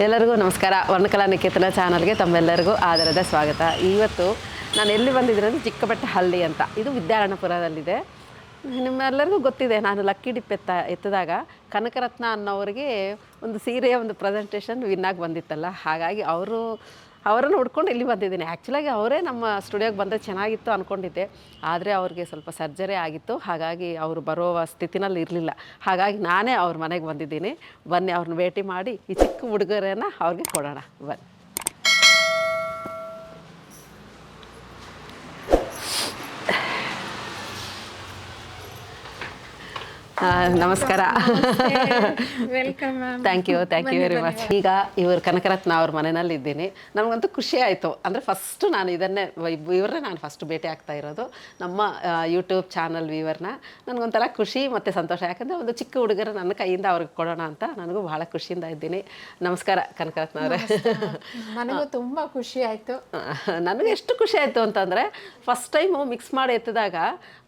ಎಲ್ಲರಿಗೂ ನಮಸ್ಕಾರ. ವರ್ಣಕಲಾ ನಿಕೇತನ ಚಾನಲ್ಗೆ ತಮ್ಮೆಲ್ಲರಿಗೂ ಆದರದ ಸ್ವಾಗತ. ಇವತ್ತು ನಾನು ಎಲ್ಲಿ ಬಂದಿದ್ದೀನಿ ಅಂದರೆ ಚಿಕ್ಕಬೆಟ್ಟಹಳ್ಳಿ ಅಂತ. ಇದು ವಿದ್ಯಾರಣ್ಯಪುರದಲ್ಲಿದೆ. ನಿಮ್ಮೆಲ್ಲರಿಗೂ ಗೊತ್ತಿದೆ, ನಾನು ಲಕ್ಕಿ ಡಿಪ್ ಎತ್ತಿದಾಗ ಕನಕರತ್ನ ಅನ್ನೋರಿಗೆ ಒಂದು ಸೀರೆಯ ಒಂದು ಪ್ರೆಸೆಂಟೇಷನ್ ವಿನ್ನಾಗಿ ಬಂದಿತ್ತಲ್ಲ, ಹಾಗಾಗಿ ಅವರನ್ನು ಹುಡ್ಕೊಂಡು ಇಲ್ಲಿ ಬಂದಿದ್ದೀನಿ. ಆ್ಯಕ್ಚುಲಾಗಿ ಅವರೇ ನಮ್ಮ ಸ್ಟುಡಿಯೋಗೆ ಬಂದರೆ ಚೆನ್ನಾಗಿತ್ತು ಅಂದ್ಕೊಂಡಿದ್ದೆ, ಆದರೆ ಅವ್ರಿಗೆ ಸ್ವಲ್ಪ ಸರ್ಜರಿ ಆಗಿತ್ತು, ಹಾಗಾಗಿ ಅವರು ಬರೋ ಸ್ಥಿತಿನಲ್ಲಿ ಇರಲಿಲ್ಲ. ಹಾಗಾಗಿ ನಾನೇ ಅವ್ರ ಮನೆಗೆ ಬಂದಿದ್ದೀನಿ. ಬನ್ನಿ, ಅವ್ರನ್ನ ಭೇಟಿ ಮಾಡಿ ಈ ಚಿಕ್ಕ ಉಡುಗೊರೆಯನ್ನು ಅವ್ರಿಗೆ ಕೊಡೋಣ. ಬನ್ನಿ. ನಮಸ್ಕಾರ. Welcome. Thank you very much. ಈಗ ಇವರು ಕನಕರತ್ನ ಅವ್ರ ಮನೆಯಲ್ಲಿ ಇದ್ದೀನಿ. ನನಗಂತೂ ಖುಷಿ ಆಯಿತು. ಅಂದರೆ ಫಸ್ಟು ನಾನು ಇವರನ್ನೇ ನಾನು ಫಸ್ಟ್ ಭೇಟಿ ಆಗ್ತಾ ಇರೋದು, ನಮ್ಮ ಯೂಟ್ಯೂಬ್ ಚಾನಲ್ ವ್ಯೂವರ್ನ. ನನಗೊಂಥರ ಖುಷಿ ಮತ್ತು ಸಂತೋಷ, ಯಾಕಂದರೆ ಒಂದು ಚಿಕ್ಕ ಹುಡುಗರ ನನ್ನ ಕೈಯಿಂದ ಅವ್ರಿಗೆ ಕೊಡೋಣ ಅಂತ ನನಗೂ ಬಹಳ ಖುಷಿಯಿಂದ ಇದ್ದೀನಿ. ನಮಸ್ಕಾರ ಕನಕರತ್ನ ಅವರೇ. ನನಗೂ ತುಂಬ ಖುಷಿ ಆಯಿತು. ನನಗೆ ಎಷ್ಟು ಖುಷಿ ಆಯಿತು ಅಂತಂದರೆ, ಫಸ್ಟ್ ಟೈಮು ಮಿಕ್ಸ್ ಮಾಡಿ ಎತ್ತಿದಾಗ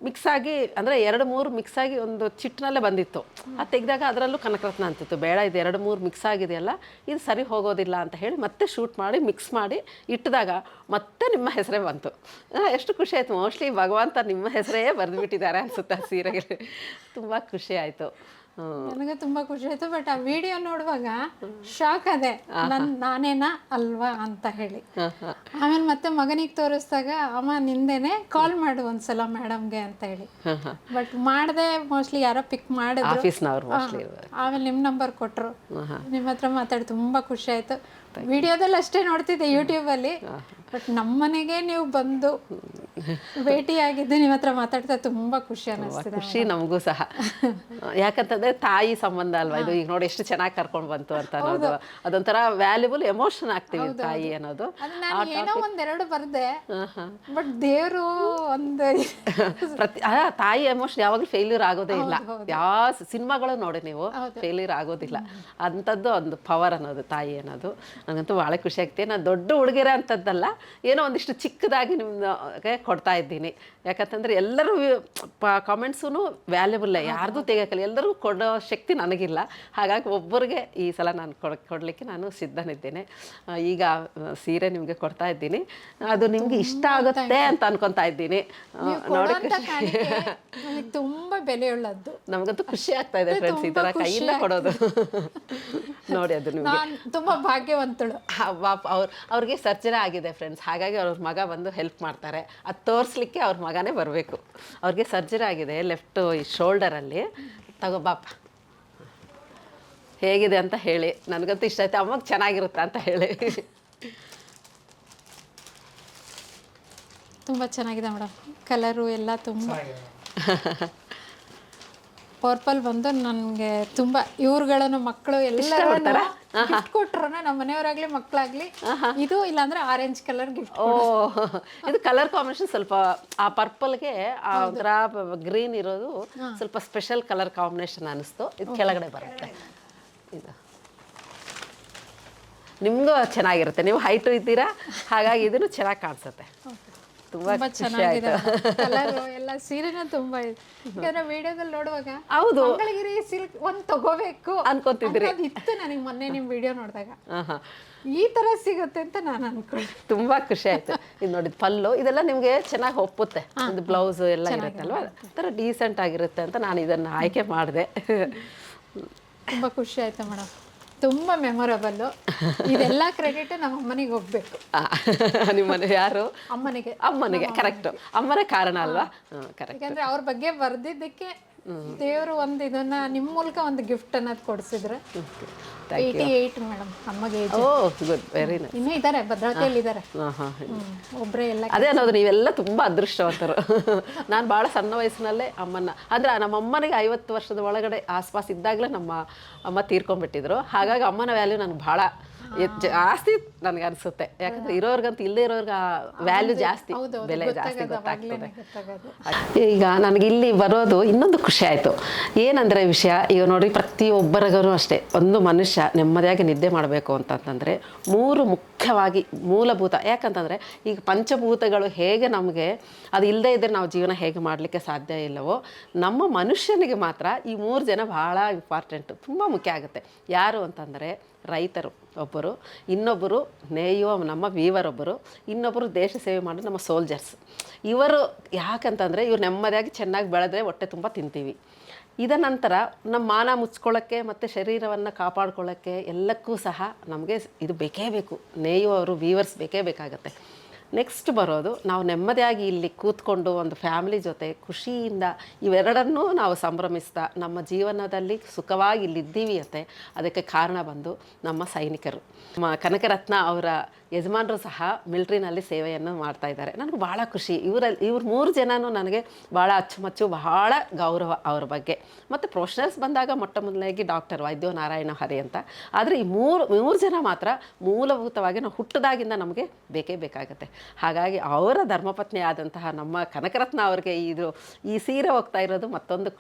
ಮಿಕ್ಸಾಗಿ, ಅಂದರೆ 2-3 ಮಿಕ್ಸಾಗಿ ಒಂದು ಚಿಟ್ಟಿನಲ್ಲೇ ಬಂದಿತ್ತು. ಅದು ತೆಗೆದಾಗ ಅದರಲ್ಲೂ ಕನಕರತ್ನ ಅಂತಿತ್ತು. ಬೇಡ, ಇದು 2-3 ಮಿಕ್ಸ್ ಆಗಿದೆಯಲ್ಲ, ಇದು ಸರಿ ಹೋಗೋದಿಲ್ಲ ಅಂತ ಹೇಳಿ ಮತ್ತೆ ಶೂಟ್ ಮಾಡಿ ಮಿಕ್ಸ್ ಮಾಡಿ ಇಟ್ಟಿದಾಗ ಮತ್ತೆ ನಿಮ್ಮ ಹೆಸರೇ ಬಂತು. ಎಷ್ಟು ಖುಷಿ ಆಯಿತು. ಮೋಸ್ಟ್ಲಿ ಭಗವಂತ ನಿಮ್ಮ ಹೆಸರೇ ಬರೆದುಬಿಟ್ಟಿದ್ದಾರೆ ಅನಿಸುತ್ತೆ ಆ ಸೀರೆಗೆ. ತುಂಬ ಖುಷಿ ಆಯಿತು. ನನಗೆ ತುಂಬ ಖುಷಿ ಆಯಿತು. ಬಟ್ ಆ ವಿಡಿಯೋ ನೋಡುವಾಗ ಶಾಕ್ ಅದೇ, ನಾನೇನಾ ಅಲ್ವಾ ಅಂತ ಹೇಳಿ. ಆಮೇಲೆ ಮತ್ತೆ ಮಗನಿಗೆ ತೋರಿಸಿದಾಗ ಅಮ್ಮ ನಿಂದೇನೆ, ಕಾಲ್ ಮಾಡು ಒಂದ್ಸಲ ಮೇಡಮ್ಗೆ ಅಂತ ಹೇಳಿ. ಬಟ್ ಮಾಡದೆ, ಮೋಸ್ಟ್ಲಿ ಯಾರೋ ಪಿಕ್ ಮಾಡಿದ್ರು, ಆಮೇಲೆ ನಿಮ್ಮ ನಂಬರ್ ಕೊಟ್ಟರು. ನಿಮ್ಮ ಹತ್ರ ಮಾತಾಡಿ ತುಂಬ ಖುಷಿ ಆಯಿತು. ವಿಡಿಯೋದಲ್ಲಿ ಅಷ್ಟೇ ನೋಡ್ತಿದ್ದೆ ಯೂಟ್ಯೂಬಲ್ಲಿ, ಬಟ್ ನಮ್ಮನೆಗೆ ನೀವು ಬಂದು ಭೇಟಿಯಾಗಿದ್ದು, ನಿಮ್ಮ ಹತ್ರ ಮಾತಾಡ್ತಾ ತುಂಬ ಖುಷಿ ಅನ್ನಿಸ್ತಿದೆ. ಖುಷಿ ನಮಗೂ ಸಹ. ಯಾಕಂತಂದರೆ ತಾಯಿ ಸಂಬಂಧ ಅಲ್ವಾ ಇದು. ಈಗ ನೋಡಿ ಎಷ್ಟು ಚೆನ್ನಾಗಿ ಕರ್ಕೊಂಡು ಬಂತು ಅಂತ ಅನ್ನೋದು, ಅದೊಂಥರ ವ್ಯಾಲ್ಯೂಬಲ್ ಎಮೋಷನ್ ಆಗ್ತೀವಿ ತಾಯಿ ಅನ್ನೋದು. ಏನೋ ಒಂದೆರಡು ಬರ್ದೆ, ಬಟ್ ದೇವರು ಒಂದು ತಾಯಿ ಎಮೋಷನ್ ಯಾವಾಗಲೂ ಫೇಲ್ಯೂರ್ ಆಗೋದೇ ಇಲ್ಲ. ಯಾವ ಸಿನಿಮಾಗಳು ನೋಡಿ ನೀವು, ಫೇಲ್ಯೂರ್ ಆಗೋದಿಲ್ಲ. ಅಂಥದ್ದು ಒಂದು ಪವರ್ ಅನ್ನೋದು ತಾಯಿ ಅನ್ನೋದು. ನನಗಂತೂ ಭಾಳ ಖುಷಿ ಆಗ್ತಿದೆ. ನಾನು ದೊಡ್ಡ ಹುಡುಗಿರ ಅಂಥದ್ದಲ್ಲ, ಏನೋ ಒಂದಿಷ್ಟು ಚಿಕ್ಕದಾಗಿ ನಿಮಗೆ ಕೊಡ್ತಾ ಇದ್ದೀನಿ. ಯಾಕಂತಂದರೆ ಎಲ್ಲರೂ ಕಾಮೆಂಟ್ಸೂ ವ್ಯಾಲ್ಯೂಬಲ್ಲೇ, ಯಾರ್ದು ತೆಗಿಯೋಕ್ಕಲ್ಲ, ಎಲ್ಲರಿಗೂ ಕೊಡೋ ಶಕ್ತಿ ನನಗಿಲ್ಲ. ಹಾಗಾಗಿ ಒಬ್ಬರಿಗೆ ಈ ಸಲ ನಾನು ಕೊಡಲಿಕ್ಕೆ ನಾನು ಸಿದ್ಧನಿದ್ದೇನೆ. ಈಗ ಸೀರೆ ನಿಮಗೆ ಕೊಡ್ತಾ ಇದ್ದೀನಿ, ಅದು ನಿಮ್ಗೆ ಇಷ್ಟ ಆಗುತ್ತೆ ಅಂತ ಅನ್ಕೊತಾ ಇದ್ದೀನಿ. ನೋಡಿ, ತುಂಬ ಬೆಲೆಯುಳ್ಳದ್ದು. ನಮಗಂತೂ ಖುಷಿ ಆಗ್ತಾ ಇದೆ ಫ್ರೆಂಡ್ಸ್, ಈ ಥರ ಕೈಯಿಂದ ಕೊಡೋದು. ನೋಡಿ, ಅದು ನಿಮಗೆ ತುಂಬ ಭಾಗ್ಯವಂತಳು. ಅವ್ರಿಗೆ ಸರ್ಜರಿ ಆಗಿದೆ ಫ್ರೆಂಡ್ಸ್, ಹಾಗಾಗಿ ಅವ್ರ ಮಗ ಬಂದು ಹೆಲ್ಪ್ ಮಾಡ್ತಾರೆ. ಅದು ತೋರಿಸ್ಲಿಕ್ಕೆ ಅವ್ರ ಮಗನೇ ಬರಬೇಕು. ಅವ್ರಿಗೆ ಸರ್ಜರಿ ಆಗಿದೆ ಲೆಫ್ಟ್ ಶೋಲ್ಡರಲ್ಲಿ. ತಗೋ ಬಾಪ, ಹೇಗಿದೆ ಅಂತ ಹೇಳಿ. ನನಗಂತೂ ಇಷ್ಟ ಆಯ್ತು, ಅಮ್ಮಗೆ ಚೆನ್ನಾಗಿರುತ್ತೆ ಅಂತ ಹೇಳಿ. ತುಂಬ ಚೆನ್ನಾಗಿದೆ ಮೇಡಮ್, ಕಲರು ಎಲ್ಲ ತುಂಬ. ಪರ್ಪಲ್ ಬಂದು ನನಗೆ ತುಂಬ, ಇವ್ರುಗಳನ್ನು ಮಕ್ಕಳು ಎಲ್ಲರೂ ಗಿಫ್ಟ್ ಕೊಟ್ರು, ನಮ್ಮ ಮನೆಯವರಾಗ್ಲಿ ಮಕ್ಕಳಾಗ್ಲಿ. ಇದು ಇಲ್ಲಾಂದ್ರೆ ಆರೆಂಜ್ ಕಲರ್ ಗಿಫ್ಟ್. ಇದು ಕಲರ್ ಕಾಂಬಿನೇಷನ್ ಸ್ವಲ್ಪ ಆ ಪರ್ಪಲ್ಗೆ ಆ ಒಂಥರ ಗ್ರೀನ್ ಇರೋದು ಸ್ವಲ್ಪ ಸ್ಪೆಷಲ್ ಕಲರ್ ಕಾಂಬಿನೇಷನ್ ಅನಿಸ್ತು. ಇದು ಕೆಳಗಡೆ ಬರುತ್ತೆ. ಇದು ನಿಮಗೂ ಚೆನ್ನಾಗಿರುತ್ತೆ, ನೀವು ಹೈಟು ಇದ್ದೀರಾ, ಹಾಗಾಗಿ ಇದನ್ನು ಚೆನ್ನಾಗಿ ಕಾಣಿಸುತ್ತೆ. ತುಂಬಾ ಚೆನ್ನಾಗಿದೆ ಕಲರ್ ಎಲ್ಲ. ಸೀರೆನೂ ತುಂಬಾ ಇದೆ. ಯಾಕಂದ್ರೆ ವಿಡಿಯೋದಲ್ಲಿ ನೋಡುವಾಗ ಹೌದು, ಮಂಗಳಗಿರಿ ಸಿಲ್ಕ್ ಒಂದು ತಗೋಬೇಕು ಅನ್ಕೋತಿದ್ರಿ. ಇತ್ತು ನನಗೆ ಮೊನ್ನೆ ನಿಮ್ಮ ವಿಡಿಯೋ ನೋಡಿದಾಗ, ಈ ತರ ಸಿಗುತ್ತೆ ಅಂತ ನಾನು ಅನ್ಕೊಂಡೆ. ತುಂಬಾ ಖುಷಿ ಆಯ್ತು. ಇದು ನೋಡಿ, ಪಲ್ಲು ಇದೆಲ್ಲ ನಿಮ್ಗೆ ಚೆನ್ನಾಗಿ ಒಪ್ಪುತ್ತೆ. ಒಂದು ಬ್ಲೌಸ್ ಎಲ್ಲ ಇರುತ್ತಲ್ವ, ಥರ ಡೀಸೆಂಟ್ ಆಗಿರುತ್ತೆ ಅಂತ ನಾನು ಇದನ್ನ ಆಯ್ಕೆ ಮಾಡಿದೆ. ತುಂಬಾ ಖುಷಿ ಆಯ್ತು ಮೇಡಮ್, ತುಂಬ ಮೆಮೊರಬಲ್ಲು. ಇದೆಲ್ಲ ಕ್ರೆಡಿಟ್ ನಮ್ಮ ಅಮ್ಮನಿಗೆ ಹೋಗ್ಬೇಕು. ನಿಮ್ಮನೆ ಯಾರು? ಅಮ್ಮನಿಗೆ ಕರೆಕ್ಟು. ಅಮ್ಮನೇ ಕಾರಣ ಅಲ್ವಾ? ಕರೆಕ್ಟ್. ಯಾಕಂದ್ರೆ ಅವ್ರ ಬಗ್ಗೆ ಬರ್ದಿದ್ದಕ್ಕೆ ದೇವರು ಒಂದು ಇದನ್ನ ನಿಮ್ಮ ಮೂಲಕ ಒಂದು ಗಿಫ್ಟ್ ಅನ್ನೋದು ಕೊಡಿಸಿದ್ರೆ. 88 ಮೇಡಮ್ ಅಮ್ಮಗೆ. Good, very nice. ಇನ್ನೂ ಇದ್ದಾರೆ, ಭದ್ರಾವತಿಯಲ್ಲಿ ಇದ್ದಾರೆ ಒಬ್ಬರೇ. ಎಲ್ಲ ಅದೇ ಅನ್ನೋದು, ನೀವೆಲ್ಲ ತುಂಬ ಅದೃಷ್ಟವಂತರು. ನಾನು ಭಾಳ ಸಣ್ಣ ವಯಸ್ಸಿನಲ್ಲೇ ಅಮ್ಮನ, ಅಂದರೆ ನಮ್ಮ ಅಮ್ಮನಿಗೆ 50 ವರ್ಷದ ಒಳಗಡೆ ಆಸ್ಪಾಸ್ ಇದ್ದಾಗಲೇ ನಮ್ಮ ಅಮ್ಮ ತೀರ್ಕೊಂಡ್ಬಿಟ್ಟಿದ್ರು. ಹಾಗಾಗಿ ಅಮ್ಮನ ವ್ಯಾಲ್ಯೂ ನನಗೆ ಭಾಳ ಜಾಸ್ತಿ ನನಗೆ ಅನಿಸುತ್ತೆ. ಯಾಕಂದರೆ ಇರೋರ್ಗಂತೂ ಇಲ್ಲದೆ ಇರೋರ್ಗೆ ವ್ಯಾಲ್ಯೂ ಜಾಸ್ತಿ, ಬೆಲೆ ಜಾಸ್ತಿ ಗೊತ್ತಾಗ್ತದೆ. ಈಗ ನನಗೆ ಇಲ್ಲಿ ಬರೋದು ಇನ್ನೊಂದು ಖುಷಿ ಆಯಿತು. ಏನಂದರೆ ವಿಷಯ, ಈಗ ನೋಡಿ, ಪ್ರತಿಯೊಬ್ಬರಿಗೂ ಅಷ್ಟೇ, ಒಂದು ಮನುಷ್ಯ ನೆಮ್ಮದಿಯಾಗಿ ನಿದ್ದೆ ಮಾಡಬೇಕು ಅಂತಂತಂದರೆ 3 ಮುಖ್ಯವಾಗಿ ಮೂಲಭೂತ. ಯಾಕಂತಂದರೆ ಈಗ ಪಂಚಭೂತಗಳು ಹೇಗೆ ನಮಗೆ ಅದು ಇಲ್ಲದೇ ಇದ್ದರೆ ನಾವು ಜೀವನ ಹೇಗೆ ಮಾಡಲಿಕ್ಕೆ ಸಾಧ್ಯ ಇಲ್ಲವೋ, ನಮ್ಮ ಮನುಷ್ಯನಿಗೆ ಮಾತ್ರ ಈ 3 ಜನ ಭಾಳ ಇಂಪಾರ್ಟೆಂಟು, ತುಂಬ ಮುಖ್ಯ ಆಗುತ್ತೆ. ಯಾರು ಅಂತಂದರೆ ರೈತರು ಒಬ್ಬರು, ಇನ್ನೊಬ್ಬರು ನೇಯುವ ನಮ್ಮ ವೀವರ್ ಒಬ್ಬರು, ಇನ್ನೊಬ್ಬರು ದೇಶ ಸೇವೆ ಮಾಡೋ ನಮ್ಮ ಸೋಲ್ಜರ್ಸ್. ಇವರು ಯಾಕಂತಂದರೆ ಇವ್ರು ನೆಮ್ಮದಿಯಾಗಿ ಚೆನ್ನಾಗಿ ಬೆಳೆದ್ರೆ ಹೊಟ್ಟೆ ತುಂಬ ತಿಂತೀವಿ. ಇದ ನಂತರ ನಮ್ಮ ಮಾನ ಮುಚ್ಕೊಳ್ಳೋಕ್ಕೆ ಮತ್ತು ಶರೀರವನ್ನು ಕಾಪಾಡ್ಕೊಳ್ಳೋಕ್ಕೆ ಎಲ್ಲಕ್ಕೂ ಸಹ ನಮಗೆ ಇದು ಬೇಕೇ ಬೇಕು. ನೇಯುವವರು ವೀವರ್ಸ್ ಬೇಕೇ ಬೇಕಾಗತ್ತೆ. ನೆಕ್ಸ್ಟ್ ಬರೋದು ನಾವು ನೆಮ್ಮದಿಯಾಗಿ ಇಲ್ಲಿ ಕೂತ್ಕೊಂಡು ಒಂದು ಫ್ಯಾಮಿಲಿ ಜೊತೆ ಖುಷಿಯಿಂದ ಇವೆರಡನ್ನೂ ನಾವು ಸಂಭ್ರಮಿಸ್ತಾ ನಮ್ಮ ಜೀವನದಲ್ಲಿ ಸುಖವಾಗಿ ಇಲ್ಲಿದ್ದೀವಿ ಅಂತೆ. ಅದಕ್ಕೆ ಕಾರಣ ಬಂದು ನಮ್ಮ ಸೈನಿಕರು. ನಮ್ಮ ಕನಕರತ್ನ ಅವರ ಯಜಮಾನರು ಸಹ ಮಿಲ್ಟ್ರಿನಲ್ಲಿ ಸೇವೆಯನ್ನು ಮಾಡ್ತಾ ಇದ್ದಾರೆ. ನನಗೆ ಭಾಳ ಖುಷಿ. ಇವ್ರು 3 ಜನನೂ ನನಗೆ ಭಾಳ ಅಚ್ಚುಮಚ್ಚು, ಬಹಳ ಗೌರವ ಅವ್ರ ಬಗ್ಗೆ. ಮತ್ತು ಪ್ರೊಫೆಷನಲ್ಸ್ ಬಂದಾಗ ಮೊಟ್ಟ ಮೊದಲಾಗಿ ಡಾಕ್ಟರ್ ವೈದ್ಯ ನಾರಾಯಣ ಹರಿ ಅಂತ. ಆದರೆ ಈ ಮೂರು ಜನ ಮಾತ್ರ ಮೂಲಭೂತವಾಗಿ ನಾವು ಹುಟ್ಟಿದಾಗಿಂದ ನಮಗೆ ಬೇಕೇ ಬೇಕಾಗುತ್ತೆ. ಹಾಗಾಗಿ ಅವರ ಧರ್ಮಪತ್ನಿ ಆದಂತಹ ನಮ್ಮ ಕನಕರತ್ನ ಅವ್ರಿಗೆ ಈ ಸೀರೆ ಹೋಗ್ತಾ ಇರೋದು ಮತ್ತೊಂದು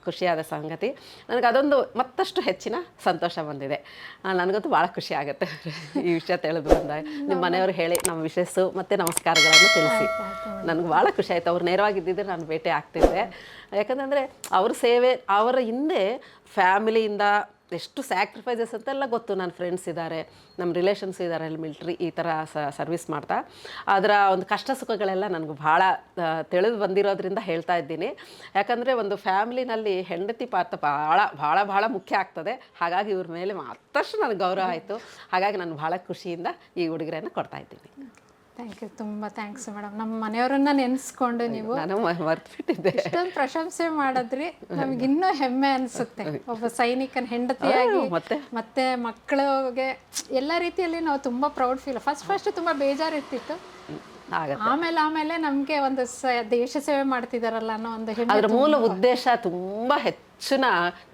ಖುಷಿಯಾದ ಸಂಗತಿ. ನನಗೆ ಅದೊಂದು ಮತ್ತಷ್ಟು ಹೆಚ್ಚಿನ ಸಂತೋಷ ಬಂದಿದೆ. ನನಗಂತೂ ಭಾಳ ಖುಷಿ ಆಗುತ್ತೆ ಈ ವಿಷಯ ತಿಳಿದು ಬಂದಾಗ. ನಿಮ್ಮ ಮನೆಯವ್ರು ಹೇಳಿ ನಮ್ಮ ವಿಶಸ್ಸು ಮತ್ತು ನಮಸ್ಕಾರಗಳನ್ನು ತಿಳಿಸಿ. ನನಗೆ ಭಾಳ ಖುಷಿ ಆಯಿತು. ಅವ್ರು ನೇರವಾಗಿದ್ದಿದ್ರೆ ನಾನು ಭೇಟಿ ಆಗ್ತಿದ್ದೆ. ಯಾಕಂತಂದರೆ ಅವ್ರ ಸೇವೆ, ಅವರ ಹಿಂದೆ ಫ್ಯಾಮಿಲಿಯಿಂದ ಎಷ್ಟು ಸ್ಯಾಕ್ರಿಫೈಸಸ್ ಅಂತೆಲ್ಲ ಗೊತ್ತು. ನನ್ನ ಫ್ರೆಂಡ್ಸ್ ಇದ್ದಾರೆ, ನಮ್ಮ ರಿಲೇಷನ್ಸ್ ಇದ್ದಾರೆ ಅಲ್ಲಿ ಮಿಲ್ಟ್ರಿ ಈ ಥರ ಸರ್ವಿಸ್ ಮಾಡ್ತಾ. ಅದರ ಒಂದು ಕಷ್ಟ ಸುಖಗಳೆಲ್ಲ ನನಗೆ ಭಾಳ ತಿಳಿದು ಬಂದಿರೋದ್ರಿಂದ ಹೇಳ್ತಾ ಇದ್ದೀನಿ. ಯಾಕಂದರೆ ಒಂದು ಫ್ಯಾಮಿಲಿನಲ್ಲಿ ಹೆಂಡತಿ ಪಾತ್ರ ಭಾಳ ಭಾಳ ಭಾಳ ಮುಖ್ಯ ಆಗ್ತದೆ. ಹಾಗಾಗಿ ಇವ್ರ ಮೇಲೆ ಮತ್ತಷ್ಟು ನನಗೆ ಗೌರವ ಆಯಿತು. ಹಾಗಾಗಿ ನಾನು ಭಾಳ ಖುಷಿಯಿಂದ ಈ ಉಡುಗೊರೆಯನ್ನು ಕೊಡ್ತಾ ಇದ್ದೀನಿ. ಥ್ಯಾಂಕ್ ಯು, ತುಂಬ ಥ್ಯಾಂಕ್ಸ್ ಮೇಡಮ್. ನಮ್ಮ ಮನೆಯವರನ್ನ ನೆನೆಸ್ಕೊಂಡು ನೀವು ನಾನು ಮರ್ತ್ಬಿಟ್ಟಿದ್ದೆ. ಇಷ್ಟೊಂದು ಪ್ರಶಂಸೆ ಮಾಡಿದ್ರಿ, ನಮ್ಗೆ ಇನ್ನೂ ಹೆಮ್ಮೆ ಅನಿಸುತ್ತೆ. ಒಬ್ಬ ಸೈನಿಕನ ಹೆಂಡತಿಯಾಗಿ ಮತ್ತೆ ಮಕ್ಕಳಿಗೆ ಎಲ್ಲ ರೀತಿಯಲ್ಲಿ ನಾವು ತುಂಬ ಪ್ರೌಡ್ ಫೀಲ್. ಫಸ್ಟ್ ತುಂಬ ಬೇಜಾರಿರ್ತಿತ್ತು. ಆಮೇಲೆ ನಮಗೆ ಒಂದು ದೇಶ ಸೇವೆ ಮಾಡ್ತಿದಾರಲ್ಲ ಅನ್ನೋ ಒಂದು ಹೆಮ್ಮೆ. ಅದ್ರ ಮೂಲ ಉದ್ದೇಶ ತುಂಬ ಹೆಚ್ಚಿನ